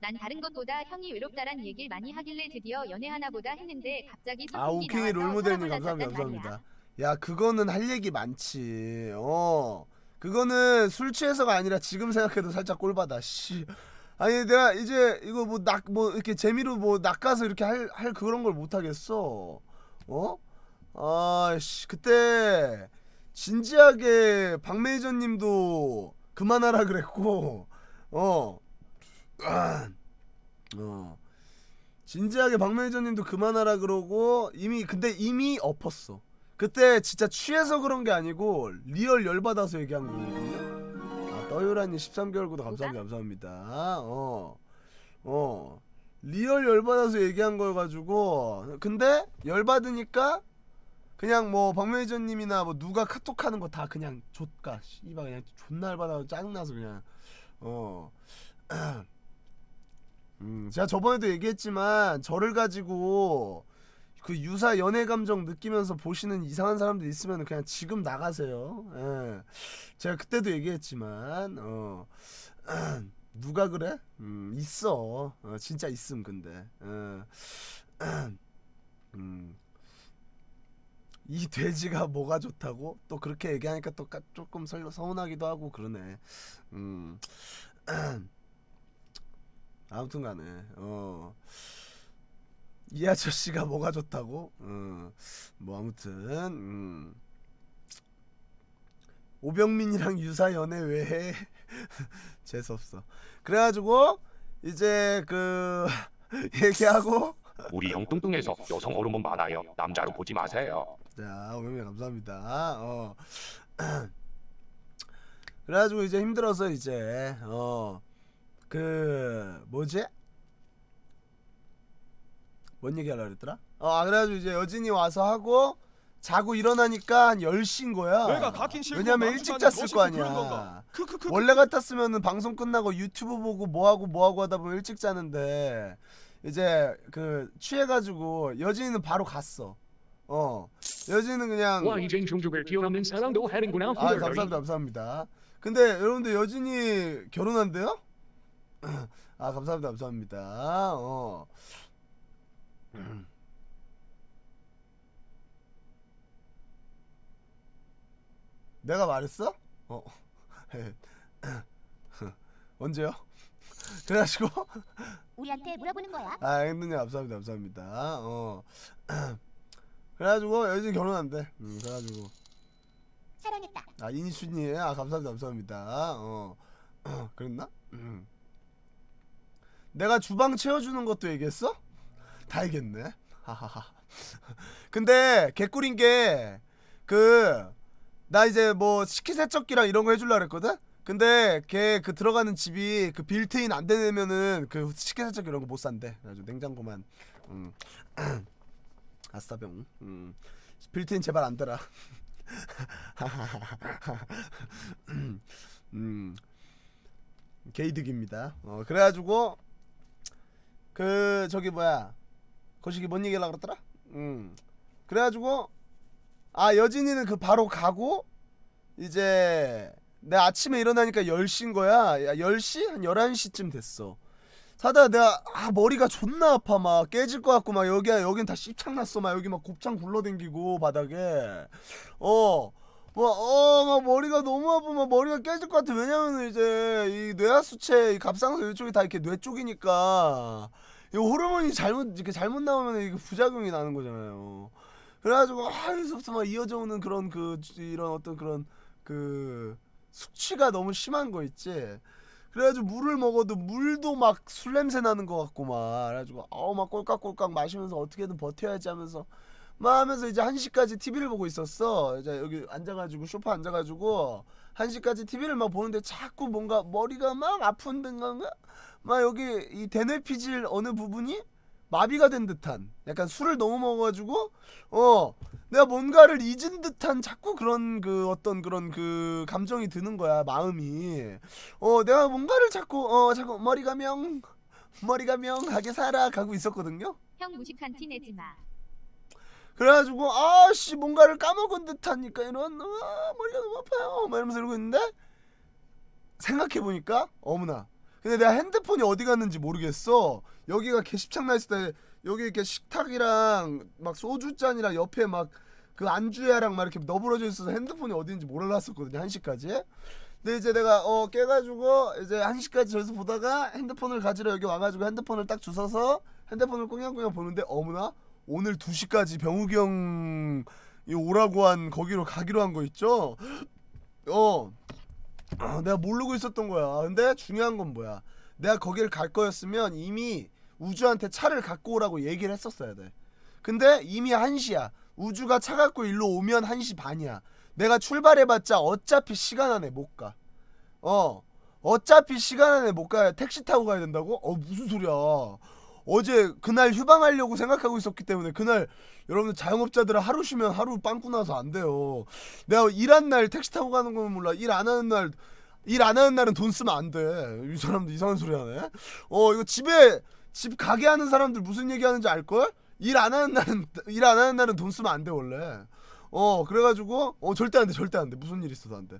난 다른 것보다 형이 외롭다란 얘기를 많이 하길래 드디어 연애하나 보다 했는데 갑자기 오킹이 소풍기 나와서 롤모델님 서러불렀었단 감사합니다. 말이야. 야 그거는 할 얘기 많지. 그거는 술 취해서가 아니라 지금 생각해도 살짝 꼴받아. 씨. 아니 내가 이제 이거 뭐 이렇게 재미로 뭐 낚아서 이렇게 할 그런 걸 못 하겠어. 어? 아씨 그때 진지하게 박 매니저님도 그만하라 그랬고 진지하게 박 매니저님도 그만하라 그러고 근데 이미 엎었어. 그때 진짜 취해서 그런 게 아니고 리얼 열받아서 얘기한 거거든요. 떠유라님 13개월 구독 감사합니다. 리얼 열받아서 얘기한 거여가지고 근데 열받으니까 그냥 뭐 박 매니저님이나 뭐 누가 카톡하는 거 다 그냥 좆가 씨발 그냥 존나 열받아서 짜증나서 그냥 제가 저번에도 얘기했지만 저를 가지고 그 유사 연애 감정 느끼면서 보시는 이상한 사람들 있으면 그냥 지금 나가세요. 예. 제가 그때도 얘기했지만 누가 그래? 있어. 진짜 있음 근데. 이 돼지가 뭐가 좋다고? 또 그렇게 얘기하니까 또 조금 서운하기도 하고 그러네. 아무튼간에 이 아저씨가 뭐가 좋다고? 뭐 아무튼 오병민이랑 유사 연애 왜 해? 재수없어. 그래가지고 이제 그 얘기하고 우리 형 뚱뚱해서 여성 호르몬 많아요. 남자로 보지 마세요. 자 오병민 감사합니다. 그래가지고 이제 힘들어서 이제 그 뭐지? 뭔 얘기하려고 그랬더라? 그래가지고 이제 여진이 와서 하고 자고 일어나니까 한 10시인 거야. 내가 가긴 싫고 왜냐면 일찍 잤을 거 아니야. 원래 같았으면은 방송 끝나고 유튜브 보고 뭐하고 하다 보면 일찍 자는데 이제 그 취해가지고 여진이는 바로 갔어. 여진이는 그냥 와 이젠 종족을 뛰어넘는 사랑도 하는구나. 감사합니다. 근데 여러분들 여진이 결혼한대요? 감사합니다. 내가 말했어? 언제요? 그래가지고 우리한테 물어보는 거야. 행동님 감사합니다. 그래가지고 여진 결혼한대. 그래가지고 사랑했다. 이니슈님 감사합니다. 그랬나? 내가 주방 채워주는 것도 얘기했어? 다 얘기했네. 하하하. 근데 개꿀인 게 나 이제 뭐 식기세척기랑 이런 거 해줄라 그랬거든? 근데 걔 그 들어가는 집이 그 빌트인 안 되면은 그 식기세척기 이런 거 못 산대. 그래가지고 냉장고만 아싸병. 빌트인 제발 안 되라. 게이득입니다. 그래가지고 그 저기 뭐야 거시기 뭔 얘기하려고 그랬더라? 그래가지고 여진이는 그 바로 가고 이제 내 아침에 일어나니까 10시인 거야. 10시? 한 11시쯤 됐어. 사다가 내가 머리가 존나 아파. 막 깨질 것 같고 막 여긴 다 씹창났어. 막 여기 막 곱창 굴러댕기고 바닥에 막 머리가 너무 아프고 막 머리가 깨질 것 같아. 왜냐면 이제 이 뇌하수체 이 갑상선 이쪽이 다 이렇게 뇌 쪽이니까 이 호르몬이 이렇게 잘못 나오면 이게 부작용이 나는 거잖아요. 그래가지고 여기서부터 막 이어져 오는 그런 이런 어떤 그런 숙취가 너무 심한 거 있지. 그래가지고 물을 먹어도 물도 막 술 냄새 나는 것 같고 막 그래가지고 막 꼴깍꼴깍 마시면서 어떻게든 버텨야지 하면서 이제 1시까지 TV를 보고 있었어. 이제 여기 앉아가지고 소파 앉아가지고 1시까지 TV를 막 보는데 자꾸 뭔가 머리가 막 아픈 데인가 막 여기 이 대뇌피질 어느 부분이 마비가 된 듯한 약간 술을 너무 먹어가지고 내가 뭔가를 잊은 듯한 자꾸 그런 어떤 그런 감정이 드는 거야. 마음이 내가 뭔가를 자꾸 머리가 명하게 살아 가고 있었거든요. 형 무식한 티 내지 마. 그래가지고 뭔가를 까먹은 듯하니까 이런 머리가 너무 아파요 막 이러면서 이러고 있는데 생각해보니까 어머나 근데 내가 핸드폰이 어디 갔는지 모르겠어. 여기가 개십창 나 있을 때 여기 이렇게 식탁이랑 막 소주잔이랑 옆에 막 그 안주야랑 막 이렇게 너부러져 있어서 핸드폰이 어디인지 몰랐었거든요. 1시까지. 근데 이제 내가 깨가지고 이제 1시까지 저기서 보다가 핸드폰을 가지러 여기 와가지고 핸드폰을 딱 주워서 핸드폰을 꽁냥꽁냥 보는데 어머나 오늘 2시까지 병욱이 형이 오라고 한 거기로 가기로 한 거 있죠. 내가 모르고 있었던 거야. 근데 중요한 건 뭐야, 내가 거기를 갈 거였으면 이미 우주한테 차를 갖고 오라고 얘기를 했었어야 돼. 근데 이미 1시야. 우주가 차 갖고 일로 오면 1시 반이야. 내가 출발해봤자 어차피 시간 안에 못 가. 어차피 시간 안에 못 가야 택시 타고 가야 된다고? 무슨 소리야. 어제 그날 휴방하려고 생각하고 있었기 때문에 그날 여러분들 자영업자들은 하루 쉬면 하루 빵꾸 나서 안 돼요. 내가 일한 날 택시 타고 가는 건 몰라. 일 안 하는 날은 돈 쓰면 안 돼. 이 사람들 이상한 소리 하네. 이거 집 가게 하는 사람들 무슨 얘기 하는지 알걸? 일 안 하는 날은 돈 쓰면 안 돼 원래. 그래가지고 절대 안 돼. 무슨 일 있어도 안 돼.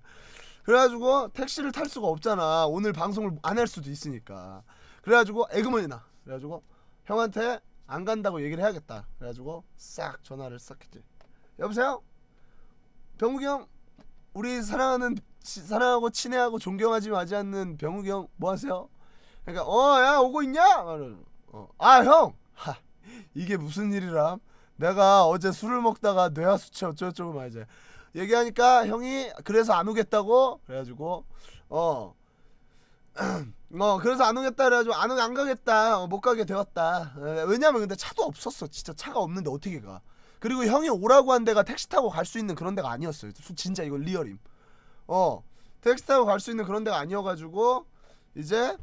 그래가지고 택시를 탈 수가 없잖아. 오늘 방송을 안 할 수도 있으니까. 그래가지고 에그머니 나. 그래가지고 형한테 안 간다고 얘기를 해야겠다. 그래가지고 싹 전화를 싹 했지. 여보세요? 병욱이 형, 우리 사랑하고 친애하고 존경하지 마지 않는 병욱이 형 뭐 하세요? 그러니까 야 오고 있냐? 형! 이게 무슨 일이람? 내가 어제 술을 먹다가 뇌하수체 어쩌고저쩌고 말이지 얘기하니까 형이 그래서 안 오겠다고. 그래가지고 그래서 안 오겠다. 그래가지고 안 가겠다. 못 가게 되었다. 왜냐면 근데 차도 없었어. 진짜 차가 없는데 어떻게 가. 그리고 형이 오라고 한 데가 택시 타고 갈 수 있는 그런 데가 아니었어요. 진짜 이거 리얼임. 택시 타고 갈 수 있는 그런 데가 아니어가지고 이제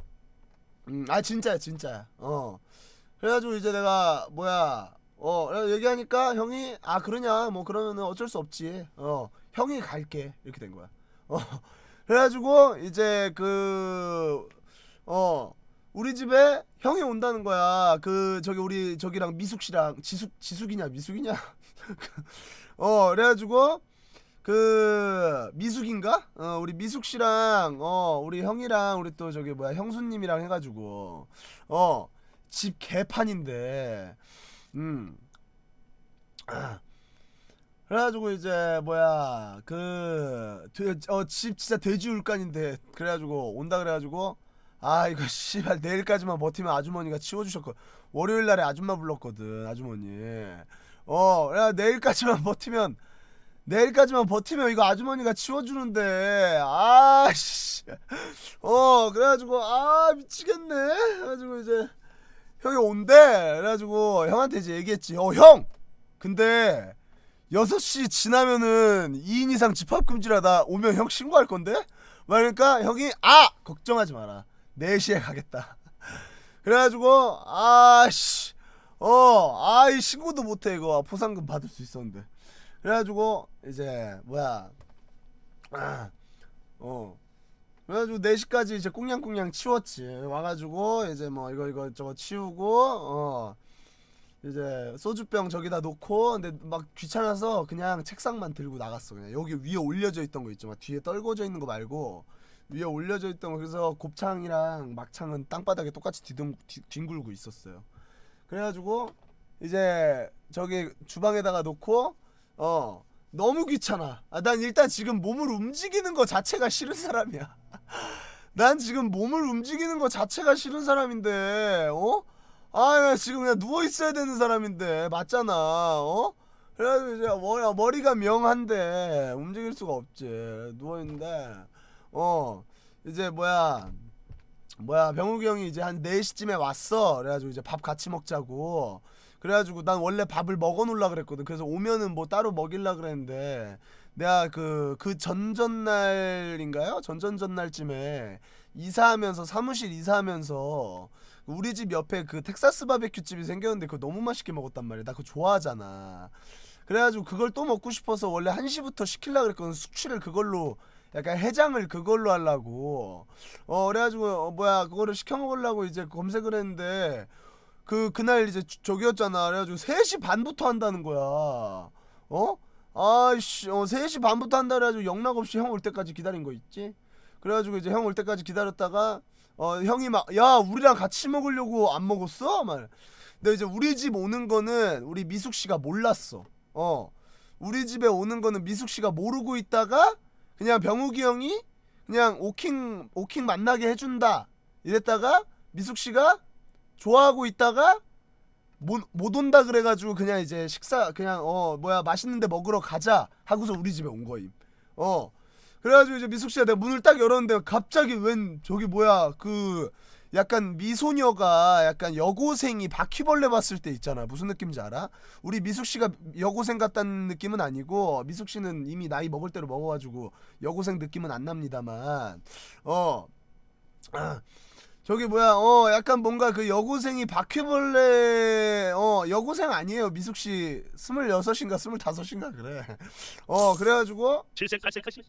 진짜야. 그래가지고 이제 내가 얘기하니까 형이 그러냐 뭐 그러면은 어쩔 수 없지. 형이 갈게 이렇게 된 거야. 그래가지고 이제 우리 집에 형이 온다는 거야. 우리 저기랑 미숙씨랑 지숙이냐 미숙이냐. 그래가지고 미숙인가? 우리 미숙씨랑 우리 형이랑 우리 또 형수님이랑 해가지고 집 개판인데 그래가지고 이제 집 진짜 돼지울간인데 그래가지고 온다 그래가지고 이거 씨발 내일까지만 버티면 아주머니가 치워주셨거든. 월요일날에 아줌마 불렀거든 아주머니. 그래 내일까지만 버티면 이거 아주머니가 치워주는데 씨. 그래가지고 미치겠네. 그래가지고 이제 형이 온대. 그래가지고 형한테 이제 얘기했지. 형! 근데 6시 지나면은 2인 이상 집합금지라다. 오면 형 신고할 건데? 그러니까 형이 걱정하지 마라. 4시에 가겠다. 그래가지고 씨. 이 신고도 못해. 이거 포상금 받을 수 있었는데. 그래가지고 이제 그래가지고 4시까지 이제 꽁냥꽁냥 치웠지. 와가지고 이제 이거 저거 치우고 이제 소주병 저기다 놓고. 근데 막 귀찮아서 그냥 책상만 들고 나갔어. 그냥 여기 위에 올려져 있던 거 있죠. 막 뒤에 떨궈져 있는 거 말고 위에 올려져 있던 거. 그래서 곱창이랑 막창은 땅바닥에 똑같이 뒹굴고 있었어요. 그래가지고 이제 저기 주방에다가 놓고 너무 귀찮아. 난 일단 지금 몸을 움직이는 거 자체가 싫은 사람이야. 난 지금 몸을 움직이는 거 자체가 싫은 사람인데 나 지금 그냥 누워 있어야 되는 사람인데 맞잖아. 그래가지고 이제 머리가 명한데 움직일 수가 없지. 누워 있는데 이제 병욱이 형이 이제 한 4시쯤에 왔어. 그래가지고 이제 밥 같이 먹자고. 그래가지고 난 원래 밥을 먹어놓으려 그랬거든. 그래서 오면은 뭐 따로 먹일라 그랬는데 내가 그 전전날인가요? 전전전날쯤에 사무실 이사하면서 우리 집 옆에 그 텍사스 바베큐 집이 생겼는데 그거 너무 맛있게 먹었단 말이야. 나 그거 좋아하잖아. 그래가지고 그걸 또 먹고 싶어서 원래 1시부터 시키려고 그랬거든. 숙취를 그걸로 약간 해장을 그걸로 하려고. 그래가지고 그거를 시켜 먹으려고 이제 검색을 했는데 그날 이제 저기였잖아. 그래가지고 3시 반부터 한다는 거야. 3시 반부터 한다 그래가지고 영락없이 형 올 때까지 기다린 거 있지. 그래가지고 이제 형 올 때까지 기다렸다가 형이 막 우리랑 같이 먹으려고 안 먹었어? 막. 근데 이제 우리 집 오는 거는 우리 미숙씨가 몰랐어. 우리 집에 오는 거는 미숙 씨가 모르고 있다가 그냥 병욱이 형이 그냥 오킹 만나게 해준다 이랬다가 미숙 씨가 좋아하고 있다가 못 온다 그래가지고 그냥 이제 식사 그냥 맛있는데 먹으러 가자 하고서 우리 집에 온 거임. 그래가지고 이제 미숙 씨가 내가 문을 딱 열었는데 갑자기 웬 저기 그 약간 미소녀가 약간 여고생이 바퀴벌레 봤을 때 있잖아. 무슨 느낌인지 알아? 우리 미숙 씨가 여고생 같다는 느낌은 아니고 미숙 씨는 이미 나이 먹을 대로 먹어가지고 여고생 느낌은 안 납니다만 저기 약간 뭔가 그 여고생이 바퀴벌레 여고생 아니에요. 미숙 씨 26인가 25인가 그래. 그래가지고 질색깔색하시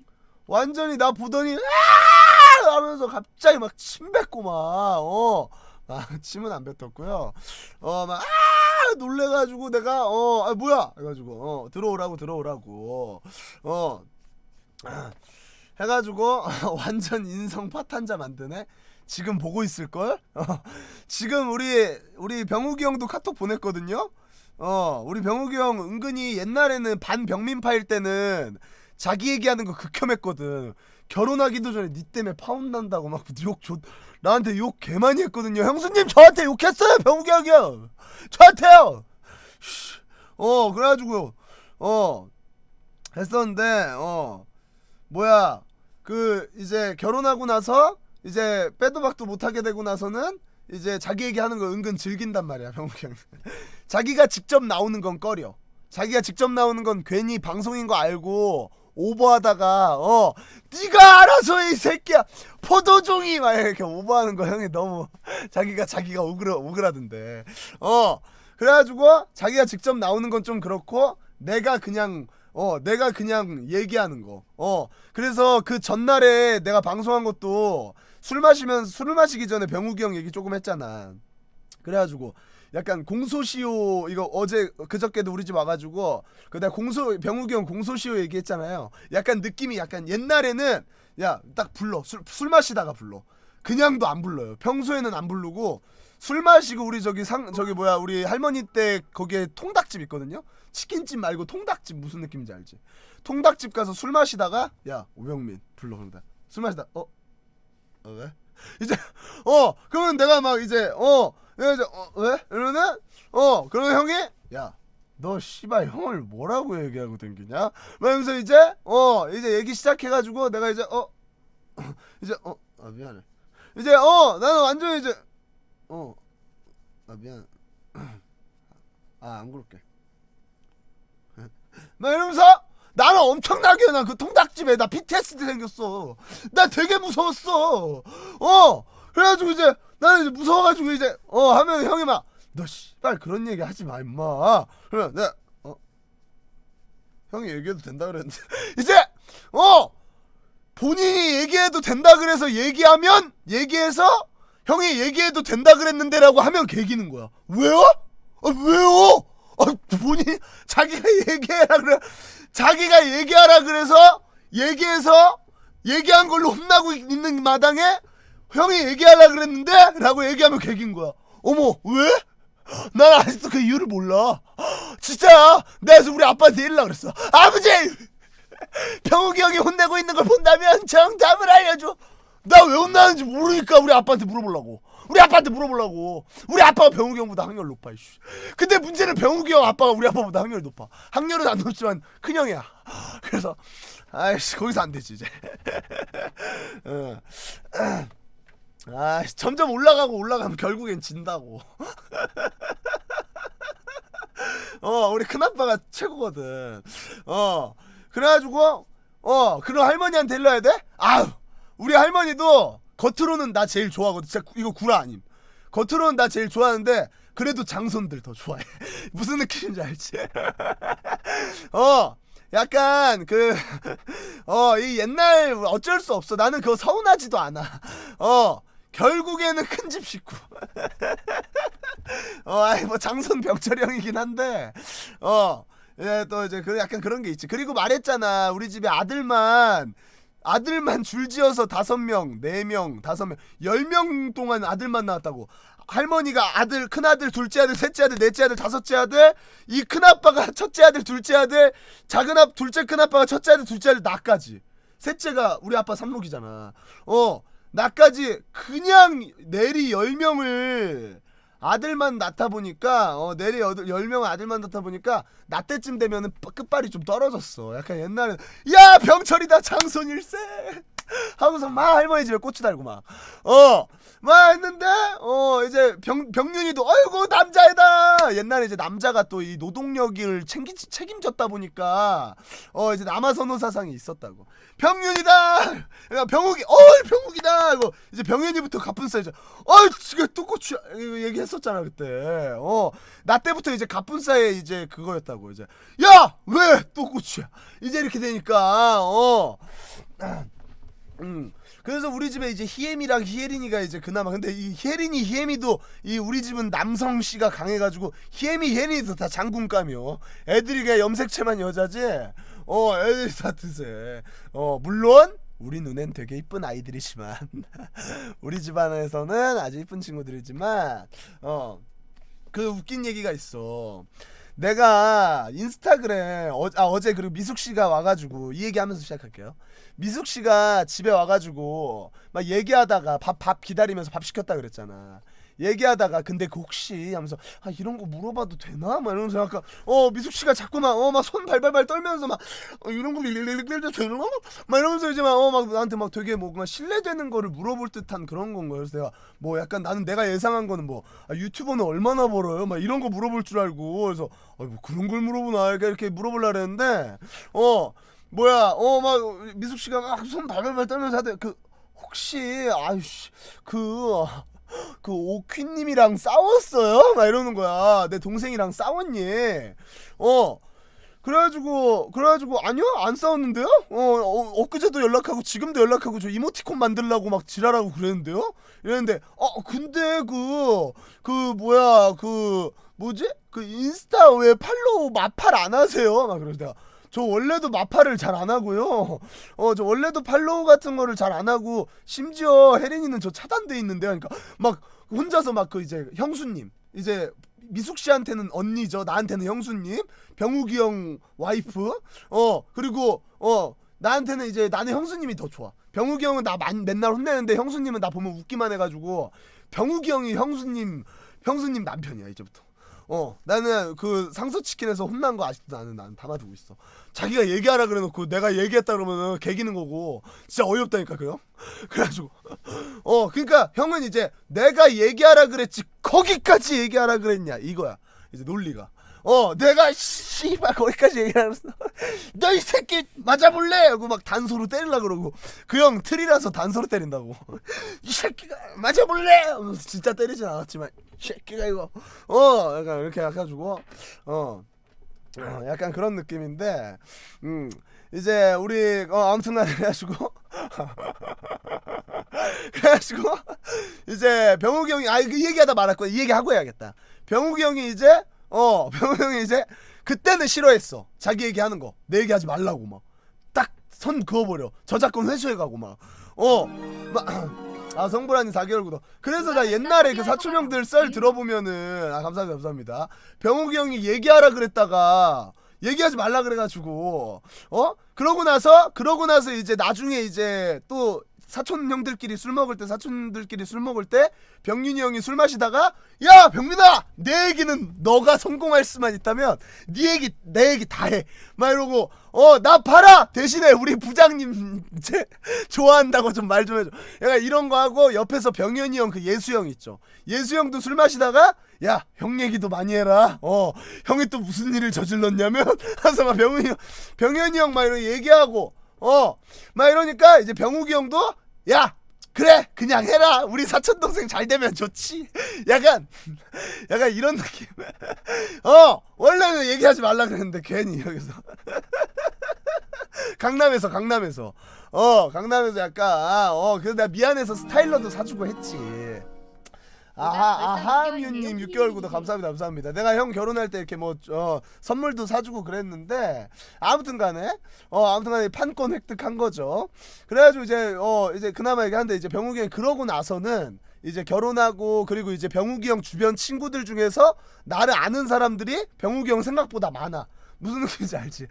완전히 나 보더니 아! 하면서 갑자기 막 침 뱉고 막 침은 안 뱉었고요. 막 아! 놀래가지고 내가 뭐야 해가지고 들어오라고 해가지고 완전 인성 파탄자 만드네. 지금 보고 있을걸? 지금 우리 병욱이 형도 카톡 보냈거든요. 우리 병욱이 형 은근히 옛날에는 반병민파일 때는 자기 얘기하는 거 극혐했거든. 결혼하기도 전에 니 때문에 파혼 난다고 막 나한테 욕 개 많이 했거든요. 형수님 저한테 욕했어요. 병욱이 형이요. 저한테요. 그래가지고 했었는데 뭐야 그 이제 결혼하고 나서 이제 빼도 박도 못하게 되고 나서는 이제 자기 얘기하는 거 은근 즐긴단 말이야. 병욱이 형. 자기가 직접 나오는 건 꺼려. 자기가 직접 나오는 건 괜히 방송인 거 알고 오버하다가 네가 알아서 이 새끼야 포도종이 막 이렇게 오버하는 거 형이 너무 자기가 오그라든데. 그래가지고 자기가 직접 나오는 건 좀 그렇고 내가 그냥 얘기하는 거. 그래서 그 전날에 내가 방송한 것도 술 마시기 전에 병욱이 형 얘기 조금 했잖아. 그래가지고 약간 공소시효 이거 그저께도 우리 집 와가지고 내가 병욱이 형 공소시효 얘기했잖아요. 약간 느낌이 약간 옛날에는 야 딱 불러 술 마시다가 불러. 그냥도 안 불러요. 평소에는 안 부르고 술 마시고 우리 우리 할머니 때 거기에 통닭집 있거든요. 치킨집 말고 통닭집 무슨 느낌인지 알지? 통닭집 가서 술 마시다가 야 오병민 불러 그러다 술 마시다 왜? 이제 그러면 내가 막 이제 왜? 이러면 그러면 형이 야 너 씨발 형을 뭐라고 얘기하고 댕기냐? 그러면서 이제 얘기 시작해가지고 내가 이제 미안해. 이제 나는 완전 이제 미안. 안 그럴게. 막 이러면서 나는 엄청나게 나 그 통닭집에 나 PTSD 생겼어. 나 되게 무서웠어. 그래가지고 이제 나는 이제 무서워가지고 이제 하면 형이 막 너 씨발 그런 얘기 하지 마 임마. 그러면 내가 형이 얘기해도 된다 그랬는데 이제 본인이 얘기해도 된다 그래서 얘기해서 형이 얘기해도 된다 그랬는데라고 하면 개기는 거야. 왜요? 왜요? 본인이 자기가 얘기하라 그래서 얘기한 걸로 혼나고 있는 마당에 형이 얘기하라 그랬는데 라고 얘기하면 개긴 거야. 어머 왜? 난 아직도 그 이유를 몰라. 진짜 내가 그래서 우리 아빠한테 이러려고 그랬어. 아버지 병욱이 형이 혼내고 있는 걸 본다면 정답을 알려줘. 나 왜 혼나는지 모르니까 우리 아빠한테 물어보려고. 우리 아빠가 병욱이 형보다 학년 높아. 근데 문제는 병욱이 형 아빠가 우리 아빠보다 학년이 높아. 학년은 안 높지만 큰형이야. 그래서 아이씨 거기서 안 되지 이제. 점점 올라가면 결국엔 진다고. 우리 큰아빠가 최고거든. 그래가지고 그런 할머니한테 일러야 돼? 우리 할머니도 겉으로는 나 제일 좋아하거든. 진짜 이거 구라 아님. 겉으로는 나 제일 좋아하는데 그래도 장손들 더 좋아해. 무슨 느낌인지 알지? 약간 이 옛날 어쩔 수 없어. 나는 그거 서운하지도 않아. 결국에는 큰 집 식구. 뭐 장손 병철이 형이긴 한데 예, 또 이제 약간 그런 게 있지. 그리고 말했잖아. 우리 집에 아들만 줄지어서 5명, 4명, 5명, 10명 동안 아들만 낳았다고. 할머니가 아들, 큰아들, 둘째 아들, 셋째 아들, 넷째 아들, 다섯째 아들, 이 큰아빠가 첫째 아들, 둘째 아들, 둘째 큰아빠가 첫째 아들, 둘째 아들, 나까지. 셋째가 우리 아빠 삼록이잖아. 나까지 그냥 내리 10명을 아들만 낳다 보니까 내리 10명 아들만 낳다 보니까 나 때쯤 되면은 끝발이 좀 떨어졌어. 약간 옛날에 야 병철이다 장손일세 하고서 막 할머니 집에 고추 달고 막 했는데 이제 병윤이도 아이고 남자애다. 옛날에 이제 남자가 또 이 노동력을 책임졌다 보니까 이제 남아선호 사상이 있었다고. 병윤이다. 그러니까 병욱이 병욱이다. 이거 이제 병윤이부터 갑분싸이죠. 지금 또 고추 이거 얘기했었잖아 그때. 나 때부터 이제 갑분싸에 이제 그거였다고. 이제 야 왜 또 고추야. 이제 이렇게 되니까 그래서 우리 집에 이제 희애미랑 희애린이가 이제 그나마. 근데 이 희애미도 이 우리 집은 남성씨가 강해가지고 희애리도 다 장군감이요. 애들이 그냥 염색체만 여자지. 애들이 다 드세. 물론 우리 눈엔 되게 이쁜 아이들이지만 우리 집안에서는 아주 이쁜 친구들이지만 그 웃긴 얘기가 있어. 내가 인스타그램 어제 그리고 미숙씨가 와가지고 이 얘기하면서 시작할게요. 미숙씨가 집에 와가지고 막 얘기하다가 밥 기다리면서 밥 시켰다 그랬잖아. 얘기하다가 근데 그 혹시 하면서 이런 거 물어봐도 되나? 막 이러면서 약간 미숙씨가 자꾸만 막 손 발발발 떨면서 막 이런 거 되나? 막 이러면서 이제 막 나한테 막 되게 뭔가 신뢰되는 거를 물어볼 듯한 그런 건 거예요. 그래서 내가 뭐 약간 나는 내가 예상한 거는 뭐 유튜버는 얼마나 벌어요? 막 이런 거 물어볼 줄 알고. 그래서 뭐 그런 걸 물어보나 이렇게 물어보려 그랬는데 막 미숙씨가 막 손 발발발 떨면서 하대. 그 혹시 그 오퀴님이랑 싸웠어요? 막 이러는 거야. 내 동생이랑 싸웠니? 그래가지고 아니요 안 싸웠는데요? 엊그제도 연락하고 지금도 연락하고 저 이모티콘 만들라고 막 지랄하고 그랬는데요? 이랬는데 근데 그 인스타 왜 팔로우 마팔 안 하세요? 막 그래서 내가 저 원래도 마팔을 잘 안 하고요. 저 원래도 팔로우 같은 거를 잘 안 하고 심지어 혜린이는 저 차단돼 있는데 그러니까 막 혼자서 막 그 이제 형수님 이제 미숙 씨한테는 언니죠. 나한테는 형수님. 병욱이 형 와이프. 그리고 나한테는 이제 나는 형수님이 더 좋아. 병욱이 형은 나 맨날 혼내는데 형수님은 나 보면 웃기만 해가지고 병욱이 형이 형수님 남편이야 이제부터. 나는 그 상서치킨에서 혼난 거 아직도 나는 담아두고 있어. 자기가 얘기하라 그래놓고 내가 얘기했다 그러면은 개기는 거고 진짜 어이없다니까 그 형. 그래가지고 그러니까 형은 이제 내가 얘기하라 그랬지 거기까지 얘기하라 그랬냐 이거야 이제 논리가. 내가 씨발 거기까지 얘기하면서 너 이 새끼 맞아볼래? 하고 막 단소로 때리려고 그러고 그 형 틀이라서 단소로 때린다고. 이 새끼가 맞아볼래? 하면서 진짜 때리진 않았지만 이 새끼가 이거 약간 이렇게 해가지고 약간 그런 느낌인데 이제 우리 아무튼간 그래가지고 이제 병욱이 형이 그 얘기하다 말할 거야. 이 얘기하고 해야겠다. 병욱이 형이 이제 그때는 싫어했어. 자기 얘기하는 거. 내 얘기하지 말라고 막 딱 선 그어버려. 저작권 회수해가고 막 성불아님 4개월 구독. 그래서 나 옛날에 그 사촌 형들 썰 들어보면은 감사합니다. 병욱이 형이 얘기하라 그랬다가 얘기하지 말라 그래가지고 그러고 나서 이제 나중에 이제 또 사촌들끼리 술 먹을 때 병윤이 형이 술 마시다가 야 병민아 내 얘기는 너가 성공할 수만 있다면 네 얘기 내 얘기 다 해 막 이러고 나 봐라 대신에 우리 부장님 이제 좋아한다고 좀 말 좀 해줘. 약간 이런 거 하고 옆에서 병현이 형 그 예수 형 있죠. 예수 형도 술 마시다가 야 형 얘기도 많이 해라. 형이 또 무슨 일을 저질렀냐면 하면서 막 병현이 형 막 이런 얘기하고 막 이러니까 이제 병욱이 형도 야 그래 그냥 해라 우리 사촌동생 잘 되면 좋지. 약간 이런 느낌. 원래는 얘기하지 말라 그랬는데 괜히 여기서 강남에서 약간 그래서 내가 미안해서 스타일러도 사주고 했지. 아하뮤님 6개월 구독 감사합니다. 내가 형 결혼할 때 이렇게 뭐 선물도 사주고 그랬는데 아무튼간에 판권 획득한 거죠. 그래가지고 이제 그나마 얘기하는데 이제 병욱이 형이 그러고 나서는 이제 결혼하고 그리고 이제 병욱이 형 주변 친구들 중에서 나를 아는 사람들이 병욱이 형 생각보다 많아. 무슨 느낌인지 알지?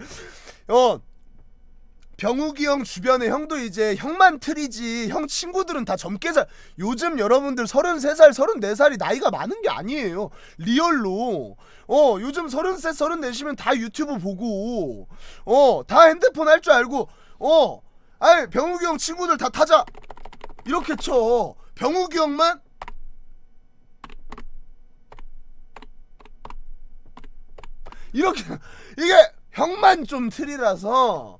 병욱이 형 주변에 형도 이제 형만 틀이지 형 친구들은 다 젊게 요즘 여러분들 33살 34살이 나이가 많은 게 아니에요. 리얼로 요즘 33, 34이면 다 유튜브 보고 다 핸드폰 할 줄 알고 아니 병욱이 형 친구들 다 타자 이렇게 쳐. 병욱이 형만 이렇게 이게 형만 좀 틀이라서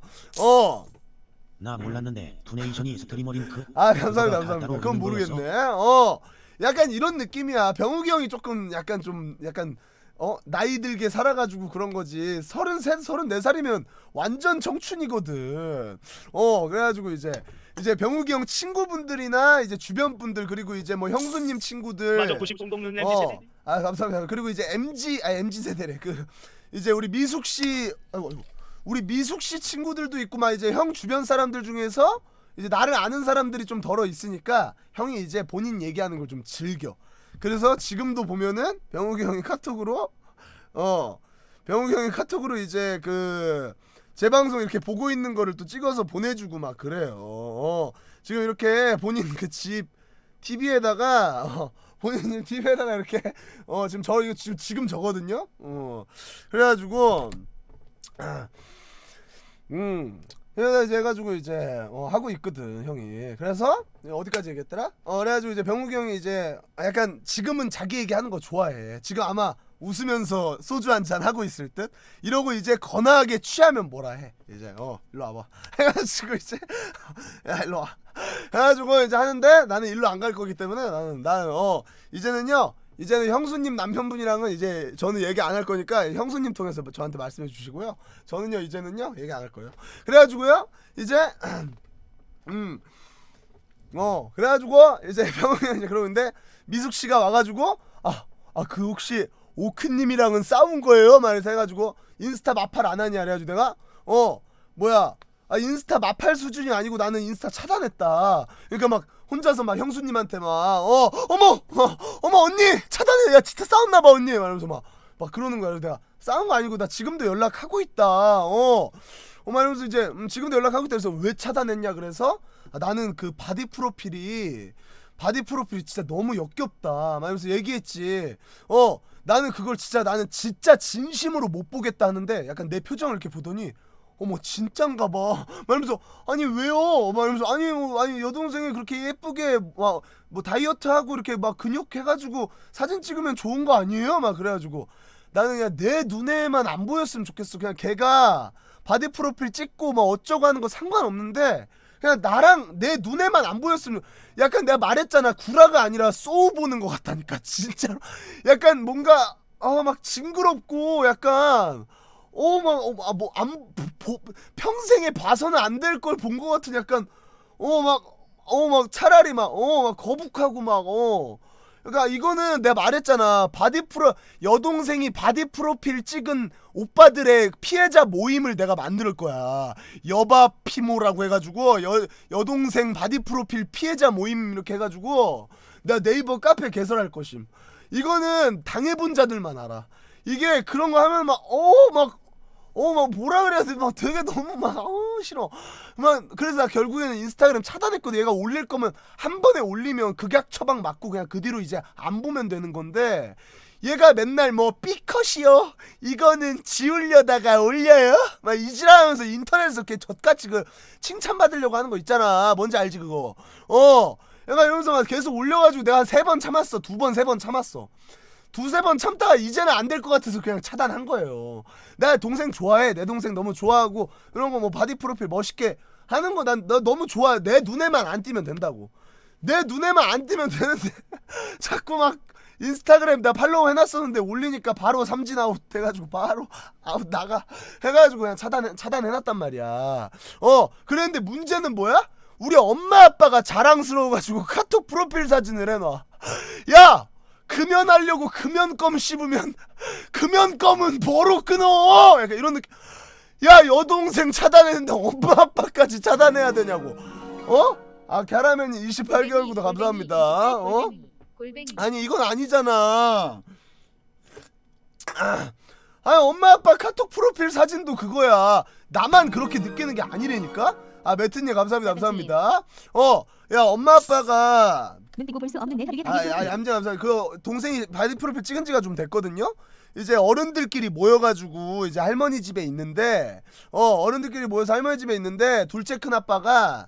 나 몰랐는데 투네이션이 스트리머 링크. 아 감사합니다 그거가 다 감사합니다. 따로 그건 있는 거였어? 모르겠네. 약간 이런 느낌이야. 병욱이 형이 조금 약간 나이 들게 살아가지고 그런 거지. 33, 34살이면 완전 청춘이거든. 그래가지고 이제 병욱이 형 친구분들이나 이제 주변 분들 그리고 이제 뭐 형수님 친구들. 맞아 90 동는 MZ세대. 아 감사합니다. 그리고 이제 MZ 세대래. 그 이제 우리 미숙 씨, 아이고. 우리 미숙 씨 친구들도 있고 막 이제 형 주변 사람들 중에서 이제 나를 아는 사람들이 좀 덜어 있으니까 형이 이제 본인 얘기하는 걸 좀 즐겨. 그래서 지금도 보면은 병욱이 형이 카톡으로 이제 그 제 방송 이렇게 보고 있는 거를 또 찍어서 보내주고 막 그래요. 지금 이렇게 본인 그 집 TV에다가 본인 TV에다가 이렇게 지금 저 이거 지금 저거든요. 그래가지고 그래서 이제 해가지고 이제 하고 있거든 형이. 그래서 어디까지 얘기했더라? 그래가지고 이제 병욱이 형이 이제 약간 지금은 자기 얘기하는 거 좋아해. 지금 아마 웃으면서 소주 한잔 하고 있을 듯. 이러고 이제 거나하게 취하면 뭐라 해. 이제 일로 와봐. 해가지고 이제 야 일로 와. 해가지고 이제 하는데 나는 일로 안 갈 거기 때문에 나는 이제는 형수님 남편분이랑은 이제 저는 얘기 안 할 거니까 형수님 통해서 저한테 말씀해 주시고요. 저는요 이제는요 얘기 안 할 거예요. 그래가지고요 이제 그래가지고 이제 병원에 이제 그러는데 미숙 씨가 와가지고 그 혹시 오크님이랑은 싸운 거예요? 말해서 해가지고 인스타 마팔 안 하냐 그래가지고 내가 뭐야 인스타 마팔 수준이 아니고 나는 인스타 차단했다. 그러니까 막 혼자서 막 형수님한테 막 어머 언니 차단해. 야 진짜 싸웠나봐 언니 말하면서 막 그러는 거야. 그래서 내가 싸운 거 아니고 나 지금도 연락하고 있다. 말하면서 이제 지금도 연락하고 있다. 그래서 왜 차단했냐 그래서 나는 그 바디 프로필이 진짜 너무 역겹다 말하면서 얘기했지. 나는 그걸 나는 진짜 진심으로 못 보겠다 하는데 약간 내 표정을 이렇게 보더니 어머 진짠가 봐 말하면서 아니 왜요 말하면서 아니 여동생이 그렇게 예쁘게 막 뭐 다이어트 하고 이렇게 막 근육 해가지고 사진 찍으면 좋은 거 아니에요 막 그래가지고 나는 그냥 내 눈에만 안 보였으면 좋겠어. 그냥 걔가 바디 프로필 찍고 막 어쩌고 하는 거 상관없는데 그냥 나랑 내 눈에만 안 보였으면. 약간 내가 말했잖아 구라가 아니라 소우 보는 것 같다니까 진짜로. 약간 뭔가 막 징그럽고 약간 평생에 봐서는 안 될 걸 본 것 같은 약간 막 차라리 막 거북하고 막 그러니까 이거는 내가 말했잖아. 여동생이 바디 프로필 찍은 오빠들의 피해자 모임을 내가 만들 거야. 여바피모라고 해가지고 여동생 바디 프로필 피해자 모임 이렇게 해가지고 내가 네이버 카페 개설할 것임. 이거는 당해본 자들만 알아. 이게 그런 거 하면 막 뭐라 그래야 돼. 막 되게 너무 싫어. 그래서 나 결국에는 인스타그램 차단했거든. 얘가 올릴 거면 한 번에 올리면 극약 처방 맞고 그냥 그 뒤로 이제 안 보면 되는 건데 얘가 맨날 뭐 B컷이요 이거는 지우려다가 올려요 막 이지랄하면서 인터넷에서 이렇게 젖같이 그 칭찬받으려고 하는 거 있잖아. 뭔지 알지 그거. 얘가 이러면서 막 계속 올려가지고 내가 한 3번 참았어. 2번 3번 참았어. 2-3번 참다가 이제는 안 될 것 같아서 그냥 차단한 거예요. 나 동생 좋아해. 내 동생 너무 좋아하고 그런 거 뭐 바디 프로필 멋있게 하는 거 난 너무 좋아해. 내 눈에만 안 띄면 된다고. 내 눈에만 안 띄면 되는데 자꾸 막 인스타그램 나 팔로우 해놨었는데 올리니까 바로 삼진 아웃 해가지고 바로 아웃 나가 해가지고 그냥 차단해놨단 말이야. 그랬는데 문제는 뭐야? 우리 엄마 아빠가 자랑스러워가지고 카톡 프로필 사진을 해놔. 야! 금연하려고 금연껌 씹으면 금연껌은 뭐로 끊어? 약간 이런 느낌. 야 여동생 차단했는데 엄마 아빠까지 차단해야 되냐고. 아 캐라멜님 28개월 구독 감사합니다. 어? 골뱅이. 아니 이건 아니잖아. 아니 엄마 아빠 카톡 프로필 사진도 그거야. 나만 그렇게 느끼는 게 아니라니까. 아 매트님 감사합니다. 야 엄마 아빠가 눈 뜨고 볼 수 없는 내 다르게 아 당기고 얌전 감사합니다. 그 동생이 바디 프로필 찍은 지가 좀 됐거든요. 이제 어른들끼리 모여가지고 이제 할머니 집에 있는데 어른들끼리 모여서 할머니 집에 있는데 둘째 큰 아빠가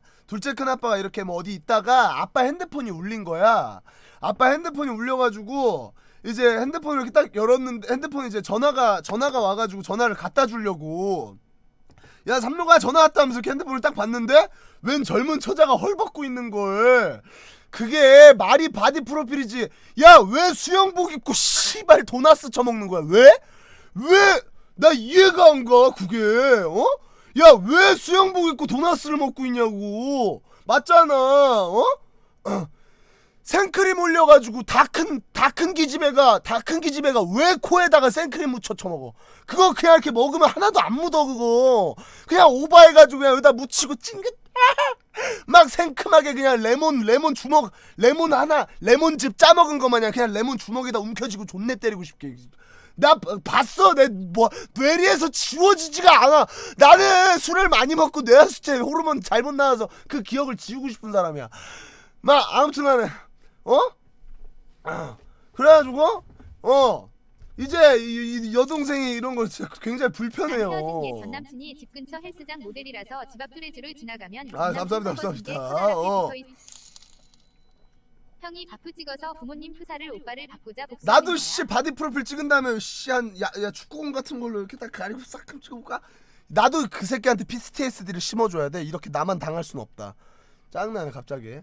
이렇게 뭐 어디 있다가 아빠 핸드폰이 울린 거야. 아빠 핸드폰이 울려가지고 이제 핸드폰을 이렇게 딱 열었는데 핸드폰 이제 전화가 와가지고 전화를 갖다 주려고 야 삼룡아 전화 왔다 하면서 이렇게 핸드폰을 딱 봤는데 웬 젊은 처자가 헐벗고 있는 걸. 그게 말이 바디 프로필이지. 야 왜 수영복 입고 씨발 도나스 처먹는 거야. 왜 나 이해가 안 가 그게. 야 왜 수영복 입고 도나스를 먹고 있냐고. 맞잖아. 생크림 올려가지고 다 큰 기집애가 왜 코에다가 생크림 묻혀 처먹어. 그거 그냥 이렇게 먹으면 하나도 안 묻어. 그거 그냥 오버해가지고 그냥 여기다 묻히고 찡긋 막 생큼하게 그냥 레몬 주먹 레몬즙 짜먹은 거 마냥 그냥 레몬 주먹에다 움켜쥐고 존내 때리고 싶게. 나 봤어. 내 뭐 뇌리에서 지워지지가 않아. 나는 술을 많이 먹고 뇌하수체 호르몬 잘못 나와서 그 기억을 지우고 싶은 사람이야. 막 아무튼간에 그래가지고 이제 이 여동생이 이런 거 진짜 굉장히 불편해요. 헤어진 옛 전남친이 집 근처 헬스장 모델이라서 집 앞 뚜레쥬를 지나가면 아, 감사합니다. 형이 바프 찍어서 부모님 프사를 오빠를 바꾸자 복수. 나도 씨 바디 프로필 찍은 다음에 야 축구공 같은 걸로 이렇게 딱 가리고 싹 찍어볼까? 나도 그 새끼한테 PTSD를 심어줘야 돼. 이렇게 나만 당할 수는 없다. 짜증나네 갑자기.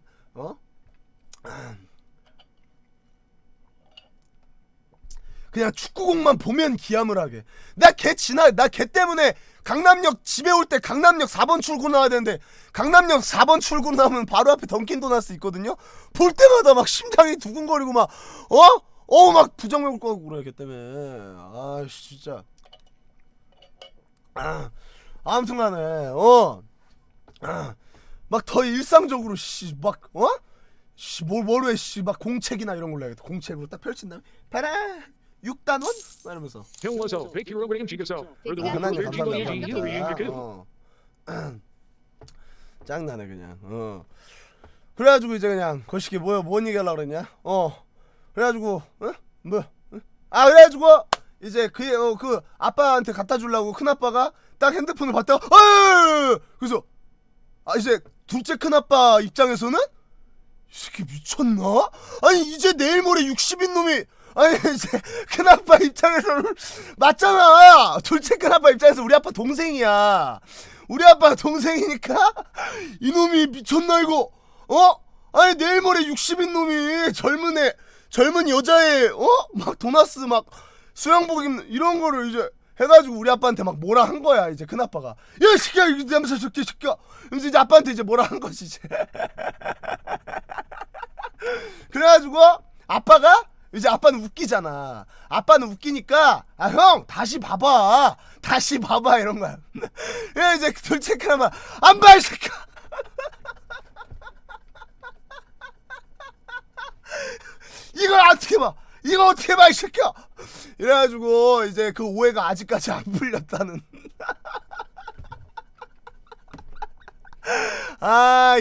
그냥 축구공만 보면 기함을 하게. 나 걔 때문에 강남역 집에 올 때 강남역 4번 출구 나와야 되는데 강남역 4번 출구 나오면 바로 앞에 던킨 도나스 있거든요. 볼 때마다 막 심장이 두근거리고 막 막 부정맥 거고 그래 걔 때문에. 아씨 진짜. 아무튼간에 막 더 일상적으로 뭘 해 막 공책이나 이런 걸로 해야겠다. 공책으로 딱 펼친 다음에 봐라 6단원? 이러면서 형 와서 100kg 찍어서 하나님 감사합니다. 짱나네 그냥. 그래가지고 이제 그냥 거시기 뭔 얘기하려고 그랬냐. 그래가지고 그래가지고 이제 그 아빠한테 갖다 주려고 큰아빠가 딱 핸드폰을 봤다가 그래서 이제 둘째 큰아빠 입장에서는 이 새끼 미쳤나? 아니 이제 내일 모레 60인 놈이 아니 이제 큰아빠 입장에서는 맞잖아. 둘째 큰아빠 입장에서 우리 아빠 동생이야. 우리 아빠 동생이니까 이놈이 미쳤나 이거. 아니 내일 모레 60인 놈이 젊은 여자애 막 도나스 막 수영복 입는 이런 거를 이제 해가지고 우리 아빠한테 막 뭐라 한 거야. 이제 큰아빠가 야 새끼야 이거 냄새 새끼야 그래서 이제 아빠한테 이제 뭐라 한 거지 이제. 그래가지고 아빠가 이제 아빠는 웃기잖아. 아빠는 웃기니까 형 다시 봐봐 이런 거야. 이제 둘째 큰아빠 안 봐 이 새끼야. 이거 어떻게 봐 이 새끼야. 이래가지고 이제 그 오해가 아직까지 안 풀렸다는.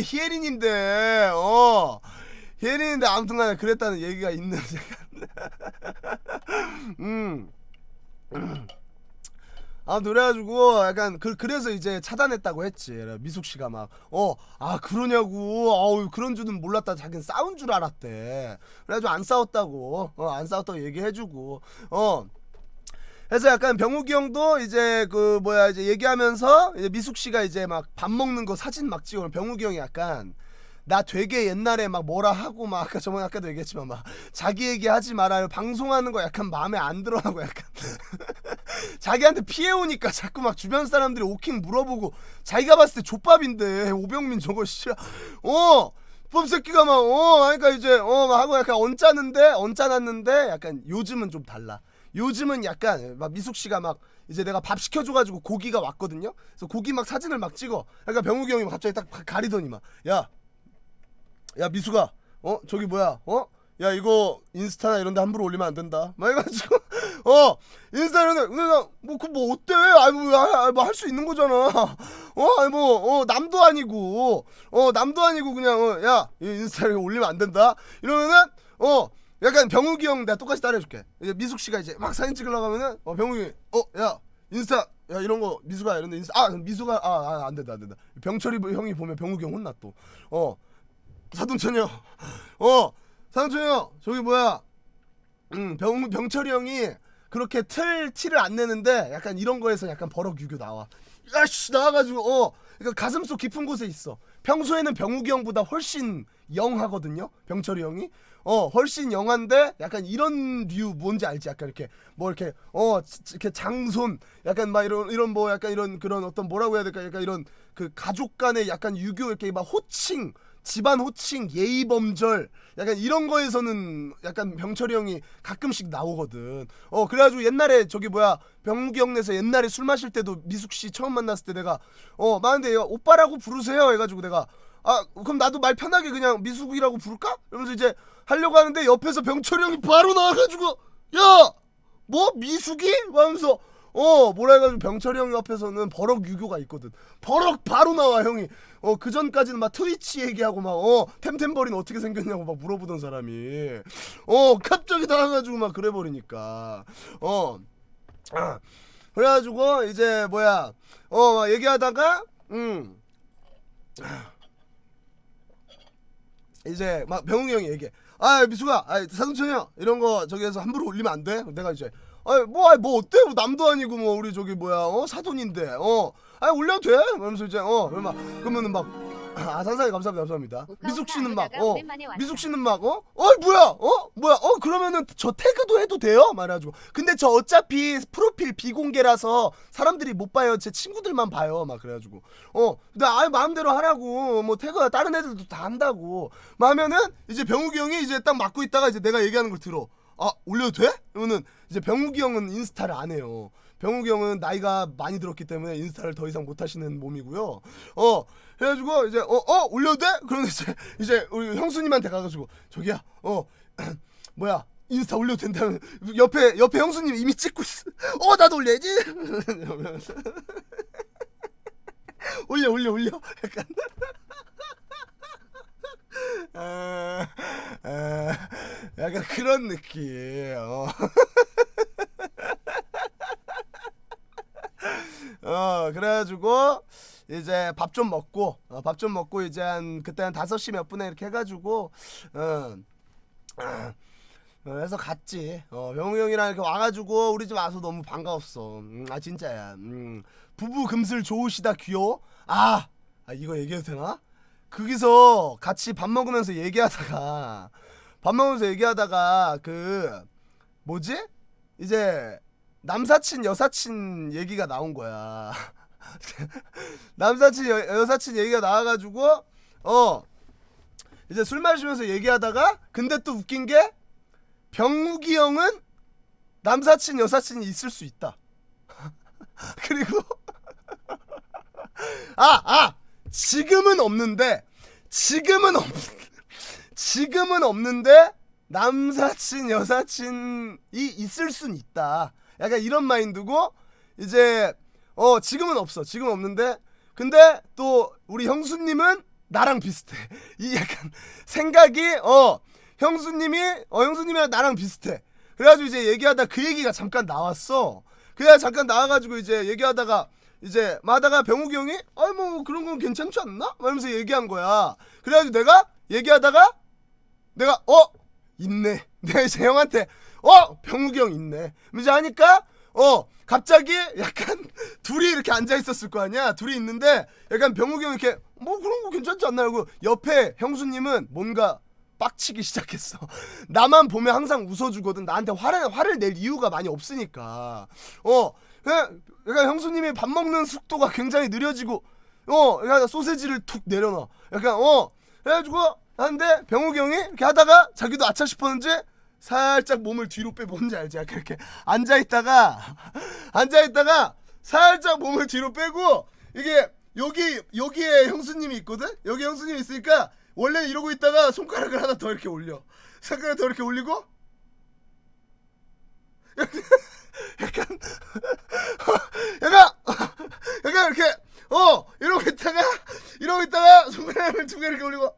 희애리님들 희애리님들 아무튼간에 그랬다는 얘기가 있는. 그래가지고 약간 그래서 이제 차단했다고 했지. 미숙씨가 막 그러냐고 그런 줄은 몰랐다. 자기는 싸운 줄 알았대. 그래가지고 안 싸웠다고 얘기해주고 그래서 약간 병욱이 형도 이제 이제 얘기하면서 이제 미숙씨가 이제 막 밥 먹는 거 사진 막 찍어. 병욱이 형이 약간 나 되게 옛날에 막 뭐라 하고 막 아까도 얘기했지만 막 자기 얘기하지 말아요. 방송하는 거 약간 마음에 안 들어하고 약간 자기한테 피해 오니까 자꾸 막 주변 사람들이 오킹 물어보고 자기가 봤을 때 족밥인데 오병민 저거 씨 뻔새끼가 막 그러니까 이제 막 하고 약간 언짢았는데 약간 요즘은 좀 달라. 요즘은 약간 막 미숙씨가 막 이제 내가 밥 시켜줘가지고 고기가 왔거든요. 그래서 고기 막 사진을 막 찍어. 그러니까 병욱이 형이 갑자기 딱 가리더니 막 야 야 미수가 저기 뭐야 야 이거 인스타나 이런데 함부로 올리면 안 된다 막 해가지고 인스타 이런데 뭐 어때? 아니 뭐 할 수 있는 거잖아. 아니 뭐 남도 아니고 그냥 야 인스타에 올리면 안 된다 이러면은 약간 병욱이 형 내가 똑같이 따라해줄게. 이제 미숙 씨가 이제 막 사진 찍으려고 하면은 병욱이 야 인스타 야 이런 거 미수가 이런데 인스타 미수가 안 된다 병철이 형이 보면 병욱이 형 혼나 또 사돈천이 형 사돈천이 형 저기 뭐야 병철이 형이 그렇게 티를 안 내는데 약간 이런 거에서 약간 버럭 유교 나와. 야씨 나와가지고 그러니까 가슴속 깊은 곳에 있어. 평소에는 병욱이 형보다 훨씬 영하거든요. 병철이 형이 훨씬 영한데 약간 이런 류 뭔지 알지? 약간 이렇게 뭐 이렇게 이렇게 장손 약간 막 이런 뭐 약간 이런 그런 어떤 뭐라고 해야 될까? 약간 이런 그 가족 간의 약간 유교 이렇게 막 호칭 집안 호칭 예의 범절 약간 이런 거에서는 약간 병철이 형이 가끔씩 나오거든. 그래가지고 옛날에 저기 뭐야 병욱이 형네서 옛날에 술 마실 때도 미숙 씨 처음 만났을 때 내가 마는데 오빠라고 부르세요 해가지고 내가 그럼 나도 말 편하게 그냥 미숙이라고 부를까? 이러면서 이제 하려고 하는데 옆에서 병철이 형이 바로 나와가지고 야 뭐 미숙이? 하면서 뭐라 해가지고 병철이 형 옆에서는 버럭 유교가 있거든. 버럭 바로 나와 형이. 그 전까지는 막 트위치 얘기하고 막 템템버린 어떻게 생겼냐고 막 물어보던 사람이 갑자기 나와가지고 막 그래버리니까 그래가지고 이제 뭐야 막 얘기하다가 이제 막 병웅이 형이 얘기해. 미수가 사돈천이 형 이런 거 저기에서 함부로 올리면 안 돼? 내가 이제 뭐 어때? 뭐 남도 아니고 뭐 우리 저기 뭐야 사돈인데 올려도 돼? 그러면서 이제 그러면은 막 산사님 감사합니다. 미숙 씨는 막 미숙 씨는 막 뭐야 그러면은 저 태그도 해도 돼요? 말해가지고 근데 저 어차피 프로필 비공개라서 사람들이 못 봐요. 제 친구들만 봐요. 막 그래가지고 근데 마음대로 하라고 뭐 태그 다른 애들도 다 한다고 막 하면은 이제 병욱이 형이 이제 딱 맞고 있다가 이제 내가 얘기하는 걸 들어. 올려도 돼? 그러면은 이제 병욱이 형은 인스타를 안 해요. 병욱이 형은 나이가 많이 들었기 때문에 인스타를 더 이상 못 하시는 몸이고요. 그래가지고 이제 올려도 돼? 그러면 이제 우리 형수님한테 가가지고 저기야 뭐야 인스타 올려도 된다면 옆에 형수님 이미 찍고 있어. 나도 올려야지. 올려 약간 약간 그런 느낌. 그래가지고 이제 밥 좀 먹고 이제 그때 한 5시 몇 분에 이렇게 해가지고 그래서 갔지. 병웅이 형이랑 이렇게 와가지고 우리 집 와서 너무 반가웠어. 진짜야. 부부 금슬 좋으시다 귀여워. 이거 얘기해도 되나? 거기서 같이 밥 먹으면서 얘기하다가 그 뭐지? 이제 남사친 여사친 얘기가 나온 거야. 남사친 여사친 얘기가 나와가지고 이제 술 마시면서 얘기하다가 근데 또 웃긴 게 병욱이 형은 남사친 여사친이 있을 수 있다. 그리고 지금은 없는데 남사친 여사친이 있을 순 있다. 약간 이런 마인드고 이제 지금은 없는데 근데 또 우리 형수님은 나랑 비슷해. 이 약간 생각이 형수님이랑 나랑 비슷해. 그래가지고 이제 얘기하다 그 얘기가 잠깐 나왔어. 그냥 잠깐 나와가지고 이제 얘기하다가 이제 마다가 병욱이 형이 뭐 그런 건 괜찮지 않나? 이러면서 얘기한 거야. 그래가지고 내가 얘기하다가 내가 있네. 내가 이제 형한테 병욱이 형 있네. 이제 하니까 갑자기 약간 둘이 이렇게 앉아 있었을 거 아니야. 둘이 있는데 약간 병욱이 형 이렇게 뭐 그런 거 괜찮지 않나? 그리고 옆에 형수님은 뭔가 빡치기 시작했어. 나만 보면 항상 웃어주거든. 나한테 화를 낼 이유가 많이 없으니까. 그러니까 형수님이 밥 먹는 속도가 굉장히 느려지고 그러니까 소세지를 툭 내려놔. 약간 그래가지고 하는데 병욱이 형이 이렇게 하다가 자기도 아차 싶었는지 살짝 몸을 뒤로 빼. 뭔지 알지? 약간 이렇게 앉아있다가 살짝 몸을 뒤로 빼고 이게 여기에 형수님이 있거든? 여기 형수님이 있으니까 원래 이러고 있다가 손가락을 하나 더 이렇게 올려. 손가락 더 이렇게 올리고 약간 약간 이렇게 이러고 있다가 손가락을 두 개 이렇게 올리고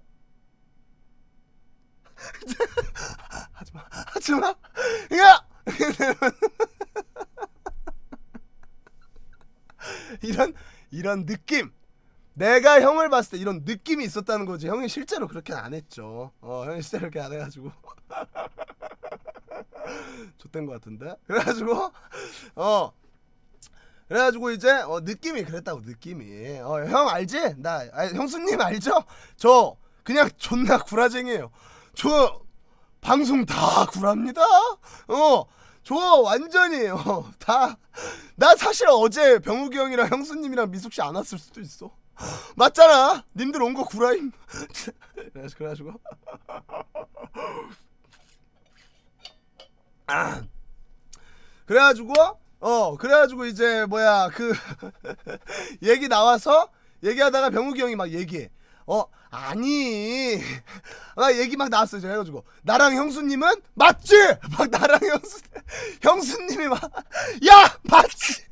하지마 야 이런 느낌. 내가 형을 봤을 때 이런 느낌이 있었다는 거지. 형이 실제로 그렇게 안 했죠. 형이 실제로 그렇게 안 해가지고 좆된 것 같은데. 그래가지고 이제 느낌이 그랬다고. 느낌이 형 알지? 형수님 알죠? 저 그냥 존나 구라쟁이에요. 저 방송 다 구랍니다. 저 완전히 다. 나 사실 어제 병욱이 형이랑 형수님이랑 미숙씨 안 왔을 수도 있어. 맞잖아. 님들 온 거 구라임. 그래가지고 그래가지고 이제 뭐야 그 얘기 나와서 얘기하다가 병욱이 형이 막 얘기해. 아니 막 얘기 막 나왔어요. 제가 해가지고 나랑 형수님은 맞지? 막 나랑 형수님이 막 야 맞지?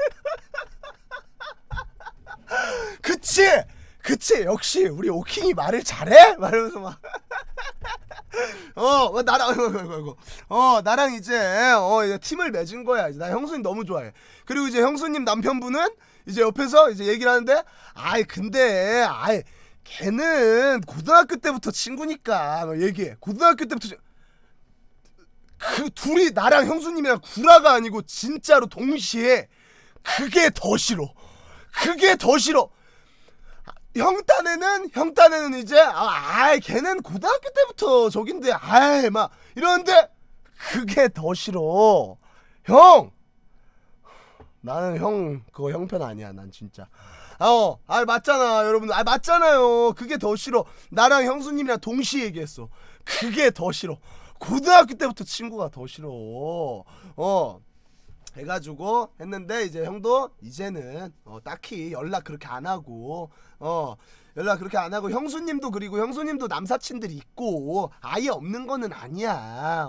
그치 역시 우리 오킹이 말을 잘해? 말하면서 막 나랑 이제 팀을 맺은 거야. 이제 나 형수님 너무 좋아해. 그리고 이제 형수님 남편분은 이제 옆에서 이제 얘기를 하는데 근데 걔는 고등학교 때부터 친구니까 막 얘기해. 고등학교 때부터 그 둘이 나랑 형수님이랑 구라가 아니고 진짜로 동시에 그게 더 싫어. 형 딴에는 이제 걔는 고등학교 때부터 저긴데 막 이러는데 그게 더 싫어. 형 나는 형 그거 형편 아니야. 난 진짜 맞잖아 여러분. 맞잖아요. 그게 더 싫어. 나랑 형수님이랑 동시에 얘기했어. 그게 더 싫어. 고등학교 때부터 친구가 더 싫어. 해가지고 했는데 이제 형도 이제는 딱히 연락 그렇게 안 하고 형수님도 그리고 형수님도 남사친들이 있고 아예 없는 거는 아니야.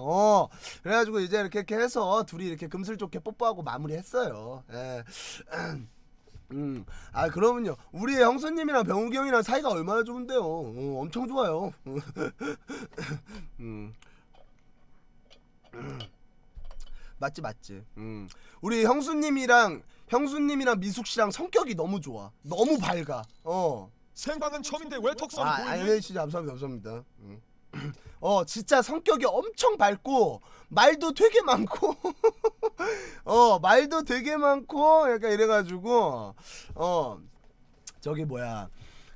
그래가지고 이제 이렇게 해서 둘이 이렇게 금슬좋게 뽀뽀하고 마무리했어요. 예. 그러면요 우리 형수님이랑 병욱이 형이랑 사이가 얼마나 좋은데요. 엄청 좋아요. 맞지. 우리 형수님이랑 미숙씨랑 성격이 너무 좋아. 너무 밝아. 생방은 처음인데 왜 턱선이 보이니? 네, 진짜 감사합니다. 진짜 성격이 엄청 밝고 말도 되게 많고 약간 이래가지고 저기 뭐야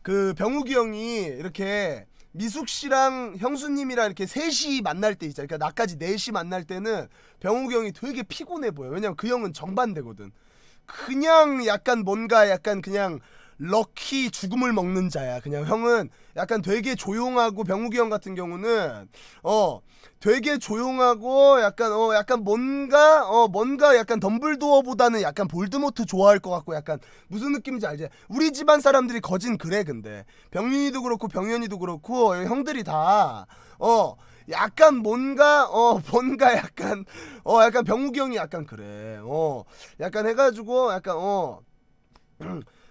그 병욱이 형이 이렇게 미숙씨랑 형수님이랑 이렇게 셋이 만날 때 있잖아. 그러니까 나까지 넷이 만날 때는 병욱이 형이 되게 피곤해 보여. 왜냐면 그 형은 정반대거든. 그냥 약간 뭔가 약간 그냥 럭키 죽음을 먹는 자야. 그냥 형은 약간 되게 조용하고 병욱이 형 같은 경우는 되게 조용하고 약간 뭔가 약간 덤블도어보다는 약간 볼드모트 좋아할 것 같고 약간 무슨 느낌인지 알지? 우리 집안 사람들이 거진 그래. 근데 병윤이도 그렇고 병현이도 그렇고 형들이 다 약간 뭔가 약간 병욱이 형이 약간 그래. 약간 해가지고 약간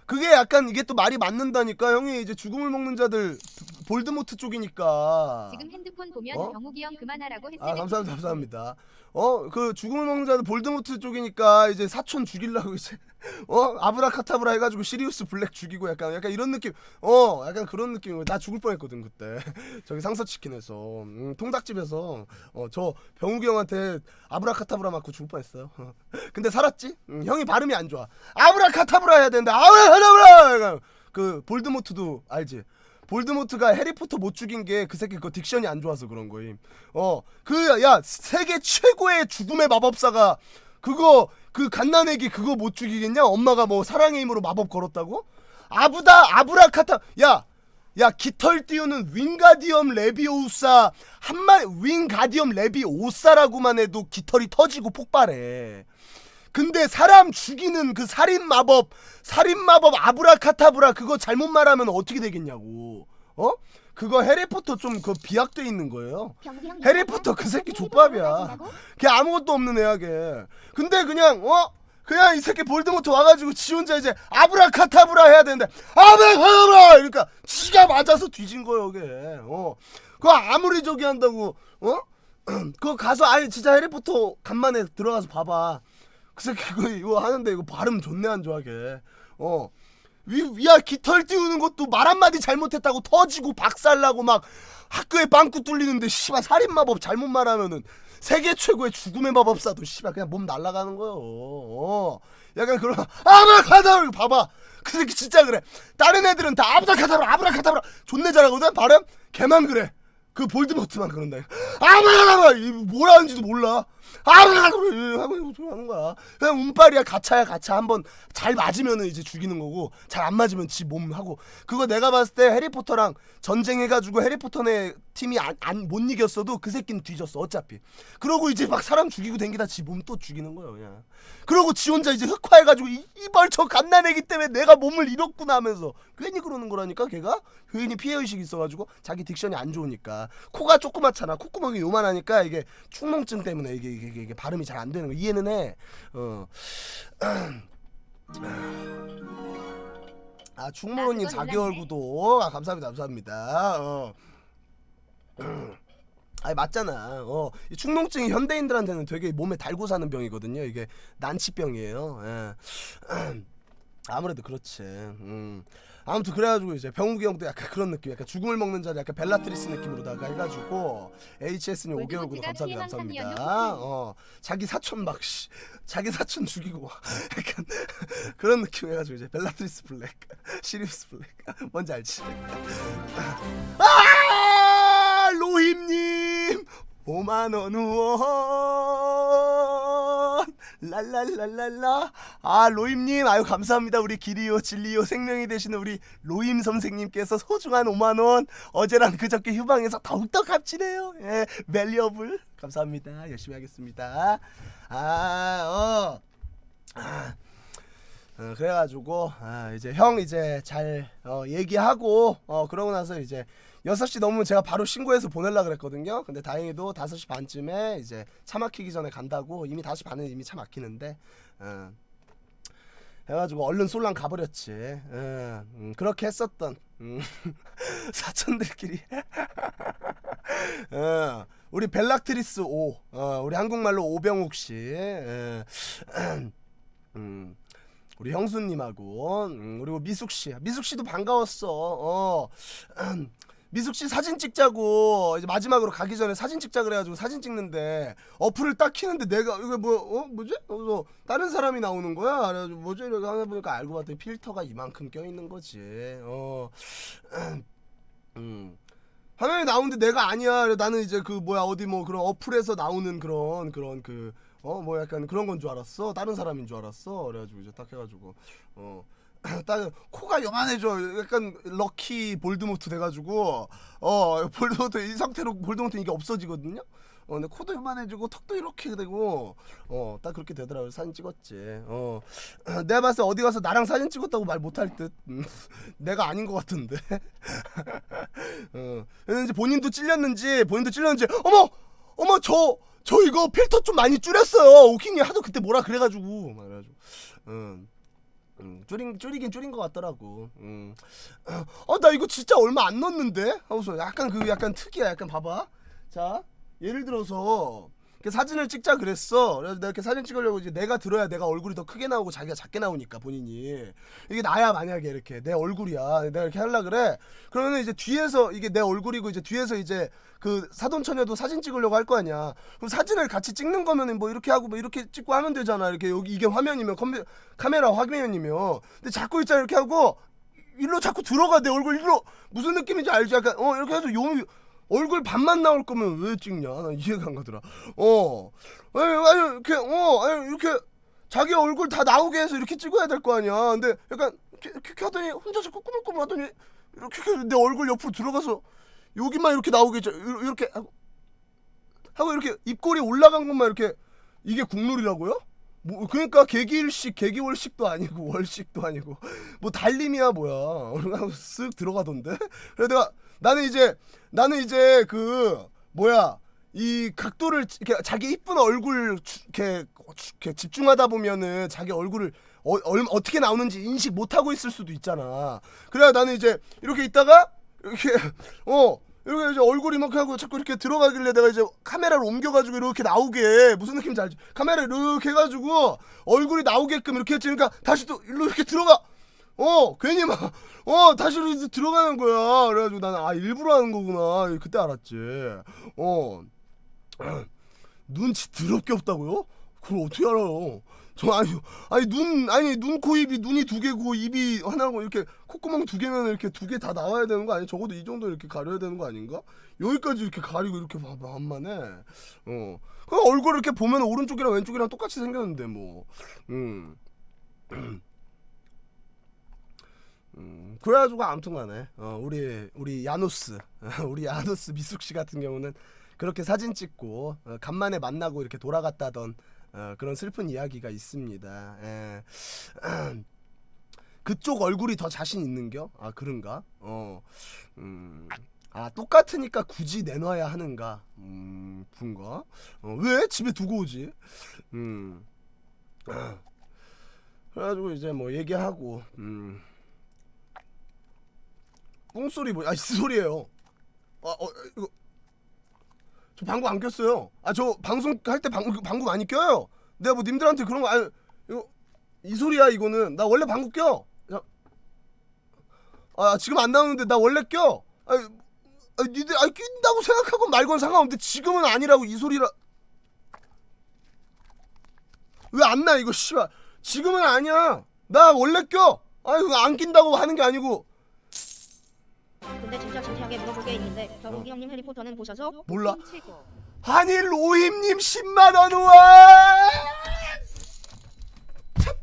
그게 약간 이게 또 말이 맞는다니까. 형이 이제 죽음을 먹는 자들 볼드모트 쪽이니까. 지금 핸드폰 보면 병욱이 형 그만하라고 했으면 감사합니다. 그 죽음을 먹는 자들 볼드모트 쪽이니까 이제 사촌 죽이려고 이제 아브라카타브라 해가지고 시리우스 블랙 죽이고 약간 이런 느낌. 약간 그런 느낌. 나 죽을 뻔했거든 그때. 저기 상서치킨에서 통닭집에서 저 병욱이 형한테 아브라카타브라 맞고 죽을 뻔했어요. 근데 살았지. 형이 발음이 안 좋아. 아브라카타브라 해야 되는데 아브라카타브라. 그 볼드모트도 알지? 볼드모트가 해리포터 못 죽인 게 그 새끼 그 딕션이 안 좋아서 그런 거임. 세계 최고의 죽음의 마법사가 그거 그 갓난애기 그거 못 죽이겠냐? 엄마가 뭐 사랑의 힘으로 마법 걸었다고? 아브라카타. 야 깃털 띄우는 윙가디엄 레비오사 윙가디엄 레비오사라고만 해도 깃털이 터지고 폭발해. 근데 사람 죽이는 그 살인 마법 아브라카타브라 그거 잘못 말하면 어떻게 되겠냐고. 그거 해리포터 좀 그 비약돼 있는 거예요. 병기 형 해리포터 그 새끼 족밥이야. 걔 아무것도 없는 애야 걔. 근데 그냥 그냥 이 새끼 볼드모트 와가지고 지 혼자 이제 아브라카타브라 해야 되는데 아브라카타브라 그러니까 지가 맞아서 뒤진 거예요 걔. 그거 아무리 저기 한다고 그거 가서 아예 진짜 해리포터 간만에 들어가서 봐봐. 그 새끼 이거 하는데 이거 발음 존내 안 좋아 걔. 위야 깃털 띄우는 것도 말 한마디 잘못했다고 터지고 박살나고 막 학교에 빵꾸 뚫리는데 씨발 살인마법 잘못 말하면은 세계 최고의 죽음의 마법사도 씨발 그냥 몸 날아가는 거요. 약간 그런 아브라카다브라 봐봐. 그 새끼 진짜 그래. 다른 애들은 다 아브라카다브라 존내 잘하거든 발음. 걔만 그래. 그 볼드모트만 그런다. 아브라카다브라 뭐라 하는지도 몰라. 아브라카다브라 하고 하는 거야. 그냥 운빨이야. 가차야 가차. 한번 잘 맞으면은 이제 죽이는 거고 잘 안 맞으면 지 몸 하고. 그거 내가 봤을 때 해리포터랑 전쟁해가지고 해리포터네 팀이 못 이겼어도 그 새끼는 뒤졌어 어차피. 그러고 이제 막 사람 죽이고 댕기다 지 몸 또 죽이는 거야 그냥. 그러고 지 혼자 이제 흑화해가지고 이발 저 갓난애기 때문에 내가 몸을 잃었구나 하면서 괜히 그러는 거라니까 걔가. 괜히 피해의식이 있어가지고 자기 딕션이 안 좋으니까. 코가 조그맣잖아. 콧구멍이 요만하니까 이게 축농증 때문에 이게 발음이 잘 안 되는 거 이해는 해. 충무로님 4개월 구독 감사합니다. 아니 맞잖아. 이 축농증이 현대인들한테는 되게 몸에 달고 사는 병이거든요. 이게 난치병이에요. 예. 아무래도 그렇지. 아무튼 그래가지고 이제 병욱이 형도 약간 그런 느낌, 약간 죽음을 먹는 자리, 약간 벨라트리스 느낌으로다가 해가지고 HS님 5개월 구독 감사합니다. 자기 사촌 막 자기 사촌 죽이고 약간 그런 느낌 해가지고 이제 벨라트리스 블랙, 시리우스 블랙 뭔지 알지? 로힘님 5만원 후원 랄랄랄랄라. 로임님 아유 감사합니다. 우리 길이요 진리요 생명이 되시는 우리 로임 선생님께서 소중한 5만원 어제랑 그저께 휴방해서 더욱더 값지네요. 예, 밸리어블 감사합니다. 열심히 하겠습니다. 그래가지고 이제 형 이제 잘 얘기하고 그러고 나서 이제 6시 넘으면 제가 바로 신고해서 보내려고 그랬거든요. 근데 다행히도 5시 반쯤에 이제 차 막히기 전에 간다고. 이미 5시 반에 이미 차 막히는데 해가지고 얼른 솔랑 가버렸지. 그렇게 했었던 사촌들끼리 우리 벨락트리스 5 우리 한국말로 오병욱씨 우리 형수님하고 그리고 미숙씨도 반가웠어. 미숙씨 사진 찍자고 이제 마지막으로 가기 전에 사진 찍자 그래가지고 사진 찍는데 어플을 딱 키는데 내가 이거 뭐지? 그래서 다른 사람이 나오는 거야. 그래가지고 뭐지? 이렇게 하다 보니까 알고 봤더니 필터가 이만큼 껴있는 거지. 화면에 나오는데 내가 아니야. 나는 이제 그 뭐야 어디 뭐 그런 어플에서 나오는 그런 그 뭐 약간 그런 건 줄 알았어. 다른 사람인 줄 알았어. 그래가지고 이제 딱 해가지고 딱 코가 요만해져. 약간 럭키 볼드모트 돼가지고 볼드모트 이 상태로 볼드모트 이게 없어지거든요. 근데 코도 요만해지고 턱도 이렇게 되고 딱 그렇게 되더라고요. 사진 찍었지. 내가 봤을 때 어디 가서 나랑 사진 찍었다고 말 못할 듯. 내가 아닌 것 같은데. 이제 본인도 찔렸는지 어머 저 이거 필터 좀 많이 줄였어요. 오킹이 하도 그때 뭐라 그래가지고 줄이긴 줄인 것 같더라고. 나 이거 진짜 얼마 안 넣었는데 하고서 약간 특이야. 약간 봐봐. 자 예를 들어서 사진을 찍자 그랬어. 그래서 내가 이렇게 사진 찍으려고 이제 내가 들어야 내가 얼굴이 더 크게 나오고 자기가 작게 나오니까 본인이 이게 나야 만약에 이렇게 내 얼굴이야. 내가 이렇게 하려 그래. 그러면 이제 뒤에서 이게 내 얼굴이고 이제 뒤에서 이제 그 사돈처녀도 사진 찍으려고 할 거 아니야. 그럼 사진을 같이 찍는 거면은 뭐 이렇게 하고 뭐 이렇게 찍고 하면 되잖아. 이렇게 여기 이게 화면이면 카메라 화면이면. 근데 자꾸 있잖아 이렇게 하고 일로 자꾸 들어가 내 얼굴 일로 무슨 느낌인지 알지? 약간 이렇게 해서 얼굴 반만 나올 거면 왜 찍냐? 난 이해가 안 가더라. 아니 이렇게 자기 얼굴 다 나오게 해서 이렇게 찍어야 될 거 아니야. 근데 약간 이렇게 하더니 혼자서 꾸물꾸물 하더니 이렇게 내 얼굴 옆으로 들어가서 여기만 이렇게 나오게 이렇게 하고 이렇게 입꼬리 올라간 것만 이렇게 이게 국룰이라고요? 뭐 그러니까 개기일식 개기월식도 아니고 월식도 아니고 뭐 달림이야 뭐야. 그러고 쓱 들어가던데. 그래서 나는 이제 그 뭐야 이 각도를 이렇게 자기 이쁜 얼굴 이렇게 집중하다 보면은 자기 얼굴을 어떻게 나오는지 인식 못하고 있을 수도 있잖아. 그래야 나는 이제 이렇게 있다가 이렇게 이렇게 이제 얼굴 이만큼 하고 자꾸 이렇게 들어가길래 내가 이제 카메라를 옮겨가지고 이렇게 나오게 무슨 느낌인지 알지? 카메라 이렇게 해가지고 얼굴이 나오게끔 이렇게 했지. 그러니까 다시 또 일로 이렇게 들어가. 괜히 막 다시 이렇게 들어가는 거야. 그래가지고 나는 일부러 하는 거구나. 그때 알았지. 눈치 더럽게 없다고요? 그걸 어떻게 알아요? 저 눈, 코, 입이 눈이 두 개고 입이 하나고 이렇게 콧구멍 두 개면 이렇게 두 개 다 나와야 되는 거 아니야? 적어도 이 정도 이렇게 가려야 되는 거 아닌가? 여기까지 이렇게 가리고 이렇게 만만해. 그 얼굴 이렇게 보면 오른쪽이랑 왼쪽이랑 똑같이 생겼는데 뭐. 그래가지고 아무튼간에 우리 야노스 우리 야노스 미숙 씨 같은 경우는 그렇게 사진 찍고 간만에 만나고 이렇게 돌아갔다던 그런 슬픈 이야기가 있습니다. 예. 그쪽 얼굴이 더 자신 있는겨? 그런가? 똑같으니까 굳이 내놔야 하는가? 분가? 왜 집에 두고 오지? 그래가지고 이제 뭐 얘기하고 뿡소리 이 소리예요. 이거 저 방구 안 꼈어요. 저 방송 할 때 방구 많이 껴요. 내가 뭐 님들한테 그런 거 이거 이 소리야 이거는. 나 원래 방구 껴. 지금 안 나오는데 나 원래 껴. 니들 낀다고 생각하고 말건 상관없는데 지금은 아니라고 이 소리라. 왜 안 나 이거 씨발. 지금은 아니야. 나 원래 껴. 그거 안 낀다고 하는 게 아니고. 근데 진짜 진지하게 물어볼 게 있는데 병욱이 형님 해리포터는 보셔서? 몰라. 최고. 아니 로임님 10만원 후원.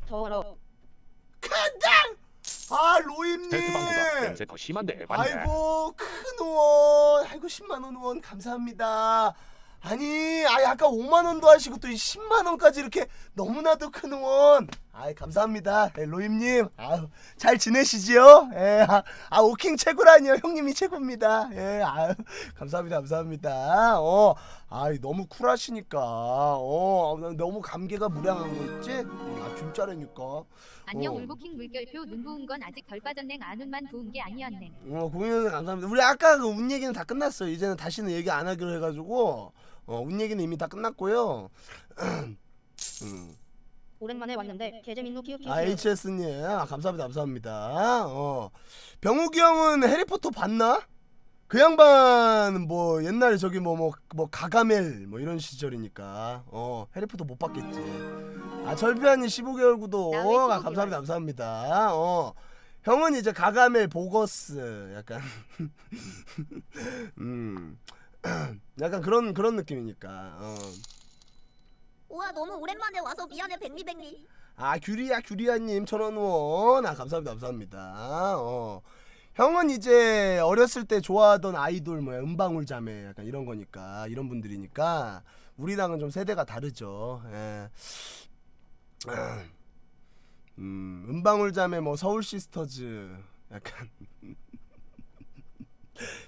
더러. 간장. 로임님. 헬스 방구가 냄새 더 심한데 맞네. 아이고 큰 후원. 아이고 10만원 후원 감사합니다. 아니 아까 5만원도 하시고 또 10만원까지 이렇게 너무나도 큰 후원. 감사합니다. 로임님 잘 지내시지요? 오킹 최고라니요. 형님이 최고입니다. 감사합니다. 너무 쿨하시니까 난 너무 감개가 무량한 거 있지? 진짜라니까. 안녕 울보킹 물결표 눈 부은 건 아직 덜 빠졌냉. 안운만 부은 게 아니었냉. 고민해서 감사합니다. 우리 아까 그 운 얘기는 다 끝났어요. 이제는 다시는 얘기 안 하기로 해가지고 운 얘기는 이미 다 끝났고요. 오랜만에 왔는데 개재민노 키우키우. HS님 감사합니다. 병욱이 형은 해리포터 봤나? 그 양반 뭐 옛날에 저기 뭐 가가멜 뭐 이런 시절이니까 해리포터 못 봤겠지. 절비아님 15개월 구독 감사합니다. 형은 이제 가가멜 보거스 약간 약간 그런 느낌이니까. 우와 너무 오랜만에 와서 미안해 백리. 규리아님 1000원 후원 감사합니다. 형은 이제 어렸을 때 좋아하던 아이돌 뭐야 은방울 자매 약간 이런 거니까 이런 분들이니까 우리랑은 좀 세대가 다르죠. 은방울 자매 뭐 서울 시스터즈 약간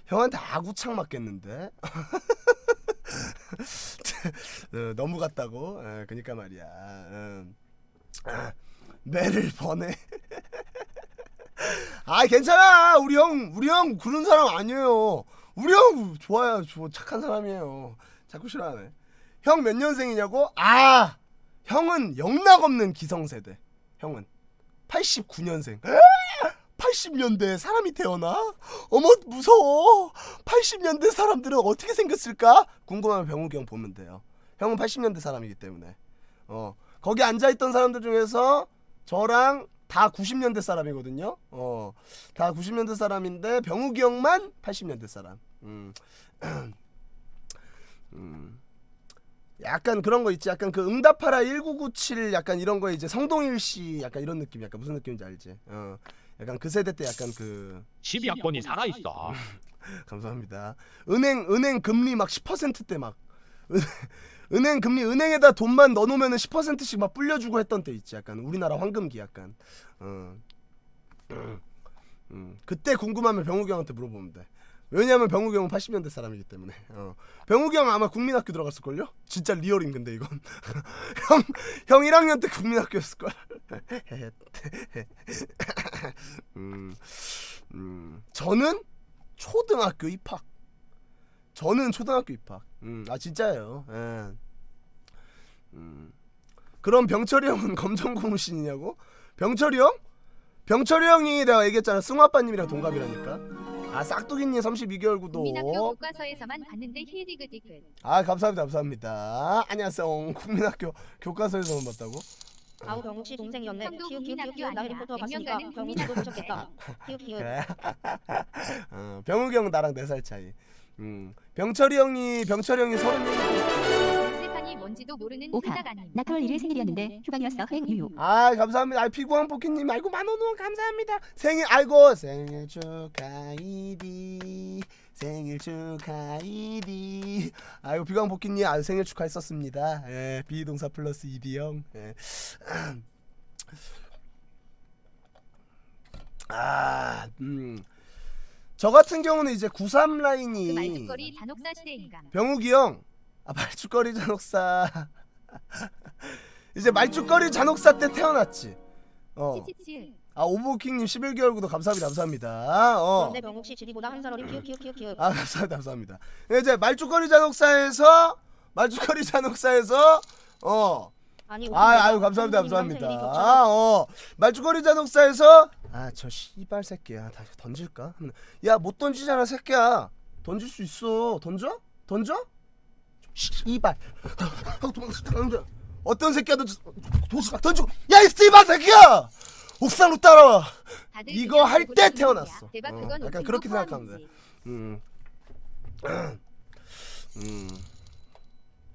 형한테 아구창 맞겠는데? 너무 같다고? 그니까 말이야. 매를 버네. 괜찮아. 우리 형 그런 사람 아니에요. 우리 형 좋아요. 착한 사람이에요. 자꾸 싫어하네. 형 몇 년생이냐고? 형은 영락없는 기성세대. 형은 89년생. 80년대 사람이 태어나? 어머 무서워. 80년대 사람들은 어떻게 생겼을까? 궁금하면 병욱이 형 보면 돼요. 형은 80년대 사람이기 때문에 거기 앉아있던 사람들 중에서 저랑 다 90년대 사람이거든요. 다 90년대 사람인데 병욱이 형만 80년대 사람. 약간 그런 거 있지. 약간 그 응답하라 1997 약간 이런 거 이제 성동일 씨 약간 이런 느낌. 약간 무슨 느낌인지 알지? 약간 그 세대 때 약간 그 12학번이 살아있어. 감사합니다. 은행 금리 막 10%대 막 은행 금리 은행에다 돈만 넣어놓으면 10%씩 막 불려주고 했던 때 있지. 약간 우리나라 황금기 약간. 그때 궁금하면 병욱이 형한테 물어보면 돼. 왜냐면 병욱이 형은 80년대 사람이기 때문에. 병욱이 형 아마 국민학교 들어갔을걸요? 진짜 리얼인 근데 이건. 형 1학년 때 국민학교였을걸. 저는 초등학교 입학. 아 진짜예요. 예. 그럼 병철이 형은 검정고무신이냐고? 병철이 형? 병철이 형이 내가 얘기했잖아. 승우 아빠님이랑 동갑이라니까. 아 싹둑이님 32개월 구독. 국민학교 교과서에서만 봤는데 힐디그디글. 아 감사합니다. 안녕하세요. 국민학교 교과서에서만 봤다고? 아우 병욱씨 동생이었네. 형도 키읔 국민학교 나 아니야. 해리포터 100년 봤으니까 가는 병욱씨도 국민학교 좋겠다. 키읔. 그래. 병욱이 형 나랑 4살 차이. 병철이 형이 36. 세상이 뭔지도 모르는 오카. 세작 아님. 나 8월 1일 생일이었는데 휴방이었어. 흥 유유. 아 감사합니다. 아 피구왕 포키님 아이고 만원 감사합니다. 생일 아이고 생일 축하이디 생일 축하이디. 아이고 피구왕 포키님 아 생일 축하했었습니다. 예 비동사 플러스 이디 형. 예. 저 같은 경우는 이제 93 그 라인이 말죽거리 잔혹사 시대인감. 병욱이 형. 아 말죽거리 잔혹사. 이제 말죽거리 잔혹사 때 태어났지. 치치치. 아 오버킹님 11개월 구독 감사합니다. 그런데 병욱씨 지리보다 한 살 어린 키읔. 아 감사합니다. 이제 말죽거리 잔혹사에서 아니 아유 감사합니다. 말죽거리 잔혹사에서 아 저 씨발 새끼야 다시 던질까? 야 못 던지잖아 새끼야. 던질 수 있어. 던져? 씨발. 던져. 어떤 새끼야 도시 막 던지고 야 이 씨발 새끼야. 옥상으로 따라와. 이거 할 때 태어났어. 대박 그건 약간 웃긴 그렇게 거 생각하면 돼.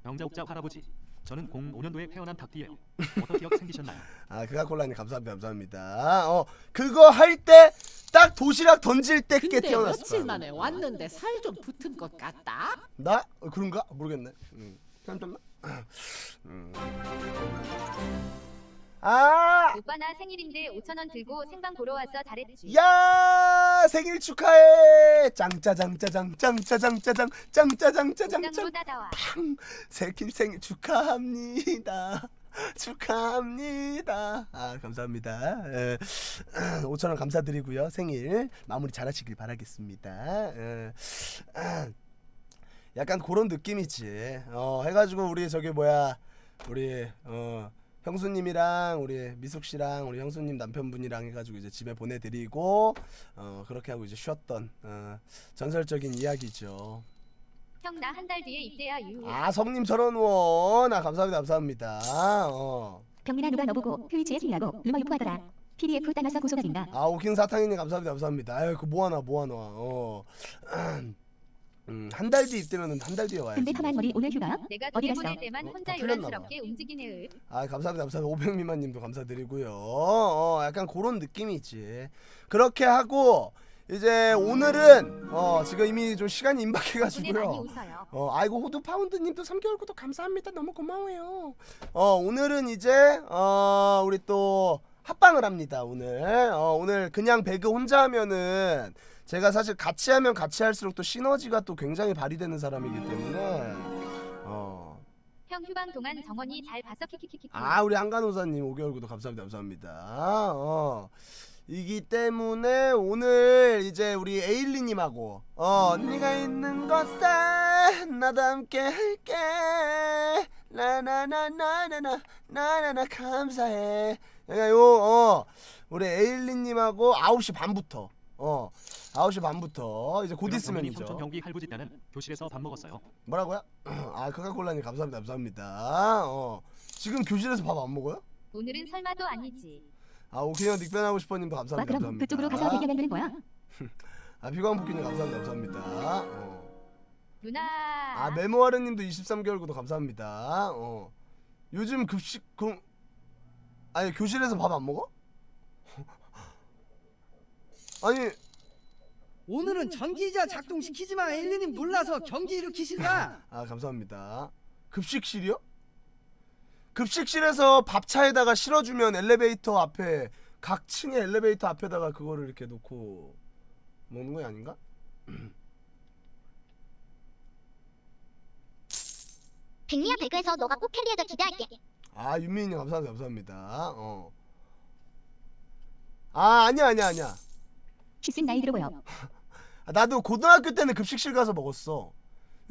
영자옥자 할아버지. 저는 05년도에 태어난 닭띠예요. 어떤 기억 생기셨나요? 아 그가콜라님 감사합니다. 그거 할 때 딱 도시락 던질 때 꽤 근데 태어났어. 며칠 만에 왔는데 살 좀 붙은 것 같다. 나? 그런가? 모르겠네. 잠깐만. 아! 오빠 나 생일인데 5,000원 들고 생방 보러 왔어. 잘했지. 야! 생일 축하해. 짱짜장짜장 옥상도 따다와. 생일 축하합니다. 아 감사합니다. 5,000원 감사드리고요. 생일 마무리 잘하시길 바라겠습니다. 약간 그런 느낌이지. 해가지고 우리 저기 뭐야 우리 형수님이랑 우리 미숙씨랑 우리 형수님 남편분이랑 해가지고 이제 집에 보내드리고 그렇게 하고 이제 쉬었던 전설적인 이야기죠. 형 나 한 달 뒤에 입대야 유. 아 성님 전원원 아 감사합니다. 병민아 누가 너보고 트위치에 팀하고 루머 유포하더라. PDF 따놨어 고소각인가. 아 오킹 사탕이님 감사합니다. 아유 그 뭐하나 한 달 뒤 입대면은 한 달 뒤에 와야지. 근데 파만 머리 오늘 휴가? 내가 어디 돈을 갔어? 보낼 때만 혼자 풀렸나 요란스럽게 움직이네. 아 감사합니다. 500미만님도 감사드리고요. 약간 그런 느낌이지. 그렇게 하고 이제 오늘은 지금 이미 좀 시간이 오늘 많이 임박해가지고요. 웃어요. 아이고 호두 파운드님도 3개월 구독 감사합니다. 너무 고마워요. 오늘은 이제 우리 또 합방을 합니다. 오늘 그냥 배그 혼자 하면은 제가 사실 같이 하면 같이 할수록 또 시너지가 또 굉장히 발휘되는 사람이기 때문에 형 휴방 동안 정원이 잘 봤어. 키키키키. 아 우리 한간호사님 5개월 구독 감사합니다. 이기 때문에 오늘 이제 우리 에일리님하고 네가 있는 곳에 나도 함께 할게 나나나나나나나나 감사해. 그러니까 우리 에일리님하고 9시 반부터 9시 반부터 이제 곧 있으면이죠. 청천 경기 할부지 때는 교실에서 밥 먹었어요. 뭐라고요? 아 코카콜라님 감사합니다. 지금 교실에서 밥 안 먹어요? 오늘은 설마도 아니지. 아 오케이요 닉변하고 싶어님도 와 감사합니다. 그럼 그쪽으로 가서 대기하면 되는 거야. 아 비광복귀님 감사합니다. 누나. 아 메모하르님도 23개월 구독 감사합니다. 요즘 급식 아니 교실에서 밥 안 먹어? 아니 오늘은 전기자 작동시키지마. 엘리님 놀라서 경기 일으키신다. 아 감사합니다. 급식실이요? 급식실에서 밥차에다가 실어주면 엘리베이터 앞에 각 층의 엘리베이터 앞에다가 그거를 이렇게 놓고 먹는 거 아닌가? 백리야 배그에서 너가 꼭 캐리해다 기대할게. 아 윤민이님 감사합니다. 아 아니야. 키슨 나이 들어 보여. 나도 고등학교 때는 급식실 가서 먹었어.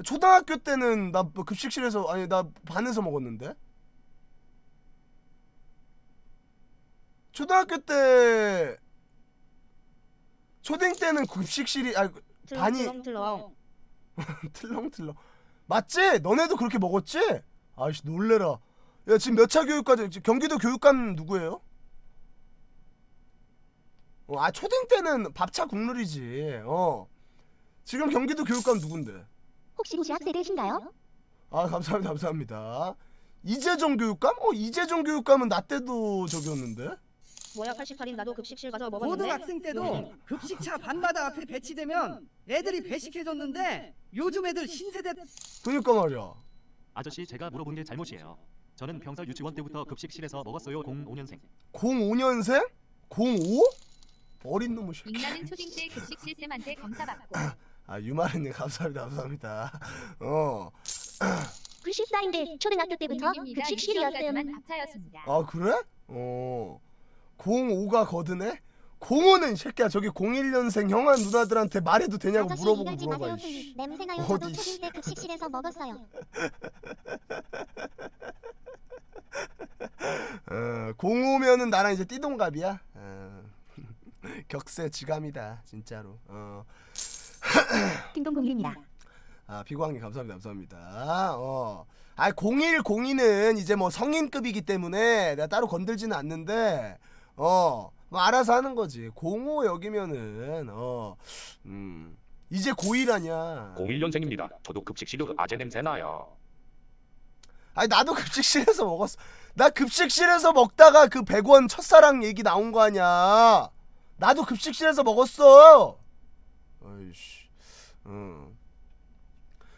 초등학교 때는 나 급식실에서 아니 나 반에서 먹었는데. 초등학교 때 초딩 때는 급식실이 아 반이 틀렁틀렁 맞지? 너네도 그렇게 먹었지? 아이씨 놀래라. 야 지금 몇 차 교육과정 경기도 교육감 누구예요? 아 초딩 때는 밥차 국룰이지. 지금 경기도 교육감 누군데? 혹시 학세대신가요? 아 감사합니다. 이재정 교육감? 이재정 교육감은 나 때도 저기였는데? 뭐야 88인 나도 급식실 가서 먹었는데. 고등학생 때도 급식차 밤마다 앞에 배치되면 애들이 배식해줬는데 요즘 애들 신세대 그니까 말이야. 아저씨 제가 물어본 게 잘못이에요. 저는 평소 유치원 때부터 급식실에서 먹었어요. 05년생. 05년생? 05? 어린 놈의 새끼. 인간은 초딩 때 급식실 쌤한테 검사받고. 아 유마르님 감사합니다. 급식사인데 초등학교 때부터 급식실이었음. 밥차였습니다. 아 그래? 05가 거드네? 05는 이 새끼야 저기 01년생 형아 누나들한테 말해도 되냐고 아저씨 물어보고 이갈지 물어봐. 마세요. 이씨. 냄새나요. 어디, 저도 씨. 초딩 때 급식실에서 먹었어요. 05면은 나랑 이제 띠동갑이야. 격세 지감이다 진짜로. 띵동공일입니다. 아 비광님 감사합니다. 아 0102는 이제 뭐 성인급이기 때문에 내가 따로 건들지는 않는데 뭐 알아서 하는 거지. 05 여기면은 이제 고1 아니야. 01년생입니다. 저도 급식실로 아재 냄새 나요. 아니 나도 급식실에서 먹었어. 나 급식실에서 먹다가 그 100원 첫사랑 얘기 나온 거 아니야. 나도 급식실에서 먹었어. 아이씨.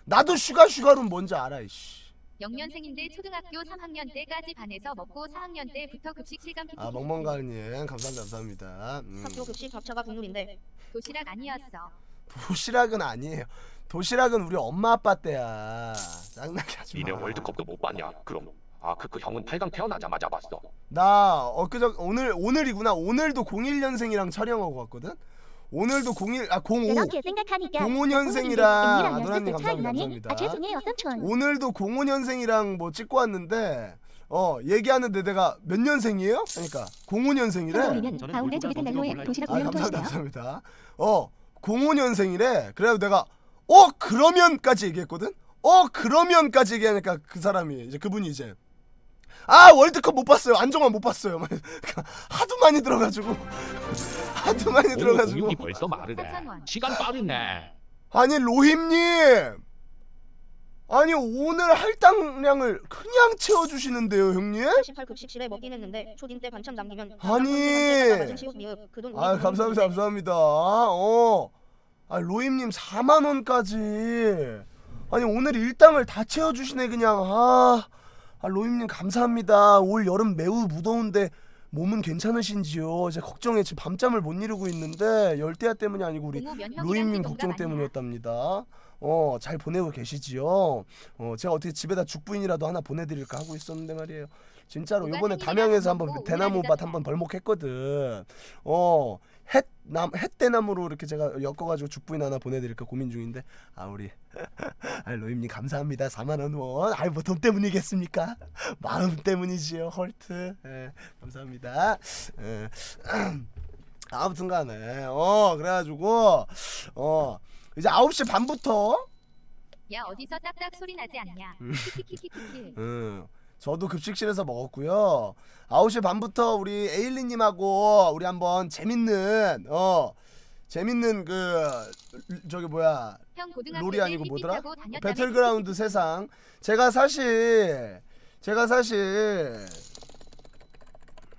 나도 슈가룸 뭔지 알아 이씨. 0년생인데 초등학교 3학년 때까지 반에서 먹고 4학년 때부터 급식실 감. 아 멍멍가님 감사합니다. 학교 급식 밥차가 국룰인데. 도시락 아니었어. 도시락은 아니에요. 도시락은 우리 엄마 아빠 때야. 짱나게 하지 니네 마. 월드컵도 못 봤냐? 그럼 그 형은 8강 태어나자마자 봤어. 나 오늘이구나. 오늘도 01년생이랑 촬영하고 왔거든. 오늘도 05 그렇게 생각하니까 05년생이랑 누나님 감사합니다. 아 죄송해요 삼촌. 오늘도 05년생이랑 뭐 찍고 왔는데 얘기하는데 내가 몇 년생이에요? 그러니까 05년생이래. 성공이면 가운데 저기들 난로에 도시락 올려놓고 주세요. 감사합니다. 05년생이래. 그래서 내가 그러면까지 얘기했거든. 그러면까지 얘기하니까 그 사람이 이제 그분이 이제 월드컵 못 봤어요. 안정환 못 봤어요. 하도 많이 들어가지고 공육이 벌써 말을 해. 시간 빠르네. 아니 로힘님 아니 오늘 할당량을 그냥 채워주시는데요 형님? 88 급식실에 먹긴 했는데 초딩 때 반찬 남기면 아니 감사합니다. 로힘님 4만원까지 아니 오늘 일당을 다 채워주시네 그냥. 로힘님 감사합니다. 올 여름 매우 무더운데 몸은 괜찮으신지요? 제가 걱정해 지금 밤잠을 못 이루고 있는데 열대야 때문이 아니고 우리 로힘님 걱정 때문이었답니다. 잘 보내고 계시지요? 제가 어떻게 집에다 죽부인이라도 하나 보내드릴까 하고 있었는데 말이에요. 진짜로 요번에 담양에서 한번 대나무밭 한번 벌목했거든. 햇대나무로 이렇게 제가 엮어가지고 죽부인 하나 보내드릴까 고민 중인데 우리 로임님 감사합니다. 4만원 원. 뭐 돈 때문이겠습니까? 마음 때문이지요. 헐트. 감사합니다. 아무튼간에 그래가지고 이제 9시 반부터 야 어디서 딱딱 소리 나지 않냐. 키키키키키키. 저도 급식실에서 먹었고요. 9시 반부터 우리 에일리님하고 우리 한번 재밌는 그 저기 뭐야 형 고등학교 롤이 때 아니고 삐삐 뭐더라? 타고 다녔다며 배틀그라운드 세상. 제가 사실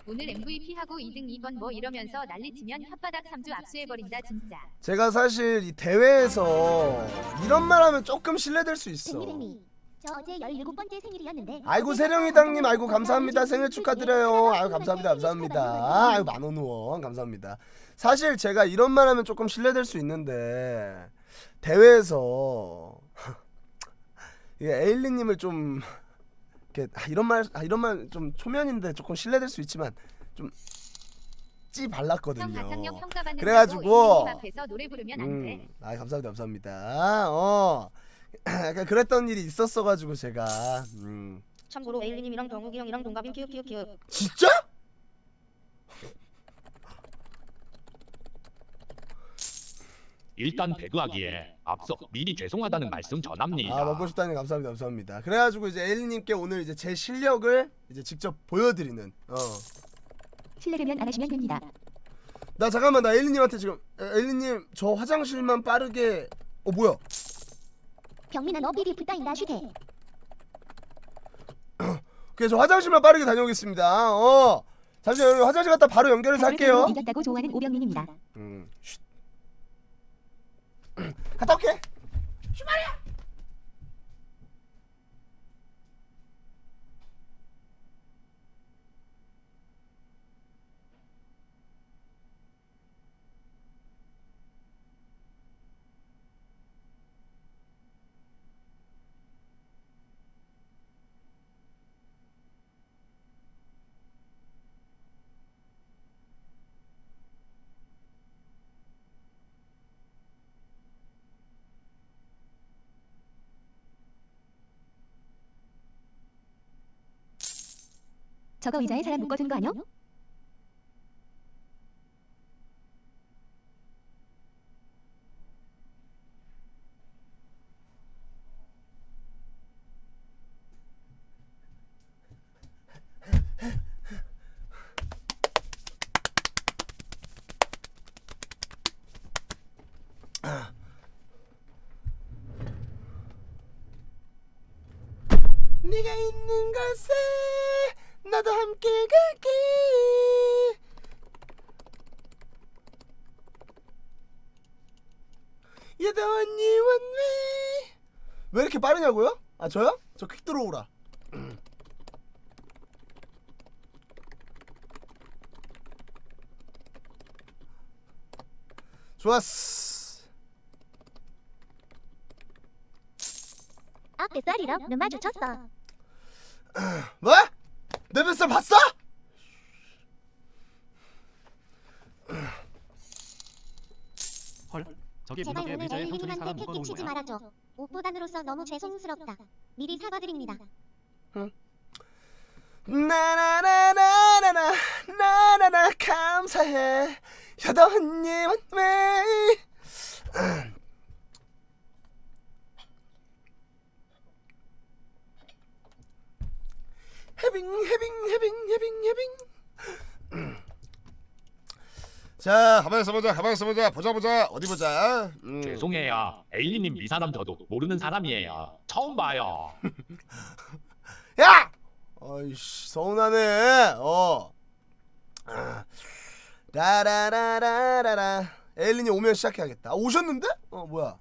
오늘 MVP 하고 2등 2번 뭐 이러면서 난리치면 혓바닥 3주 압수해버린다 진짜. 제가 사실 이 대회에서 이런 말하면 조금 실례될 수 있어. 백미 저 어제 17번째 생일이었는데. 아이고 세령이당님 아이고 감사합니다. 생일 축하드려요. 아유 감사합니다. 감사합니다. 아유 만원 후원 감사합니다. 사실 제가 이런 말 하면 조금 실례될 수 있는데 대회에서 이게 에일리님을 좀 이렇게 이런 말 좀 초면인데 조금 실례될 수 있지만 좀 찌 형 발랐거든요. 가창력 평가받는다고 그래가지고 이민님 앞에서 노래 부르면 안 돼. 아 감사합니다. 감사합니다. 약간 그랬던 일이 있었어가지고 제가 참고로 에일리님이랑 정욱이 형이랑 동갑임 키읔키읔키읔. 진짜? 일단 배그하기에 앞서 미리 죄송하다는 말씀 전합니다. 아 먹고 싶다니 감사합니다. 감사합니다. 그래가지고 이제 에일리님께 오늘 이제 제 실력을 이제 직접 보여드리는. 실례되면 안 하시면 됩니다. 나 잠깐만 나 에일리님한테 지금 에일리님 저 화장실만 빠르게 뭐야? 병민아 너 비리 부따인다 슈대. 그래서 화장실만 빠르게 다녀오겠습니다. 잠시만요. 화장실 갔다 바로 연결해서 할게요. 이겼다고 좋아하는 오병민입니다. 쉿. 갔다 올게. 슈마리야. 저거 의자에 사람 묶어둔 거 아니야? 네가 있는 곳에 나도 함께 갈게. 여전히 원웨이. 왜 이렇게 빠르냐고요? 아 저요? 저 퀵 들어오라. 좋았어. 아 뱃살이랑 눈 마주쳤어. 뭐? 내 뱃살 봤어? 헐, 저기 제발 무덕에 오늘 의자에 형철이 에일리님한테 사람 묶어놓은 패기 치지 거야. 말아줘. 옷보단으로서 너무 죄송스럽다. 미리 사과드립니다. 나나나나나나 나나나 감사해 여전히 원웨이. 해빙. 자 가만히 있어보자 보자 어디 보자. 죄송해요. 에일리님 미사람 저도 모르는 사람이에요. 처음 봐요. 야! 어이씨 서운하네. 라라라라라라 에일린이 오면 시작해야겠다. 오셨는데? 뭐야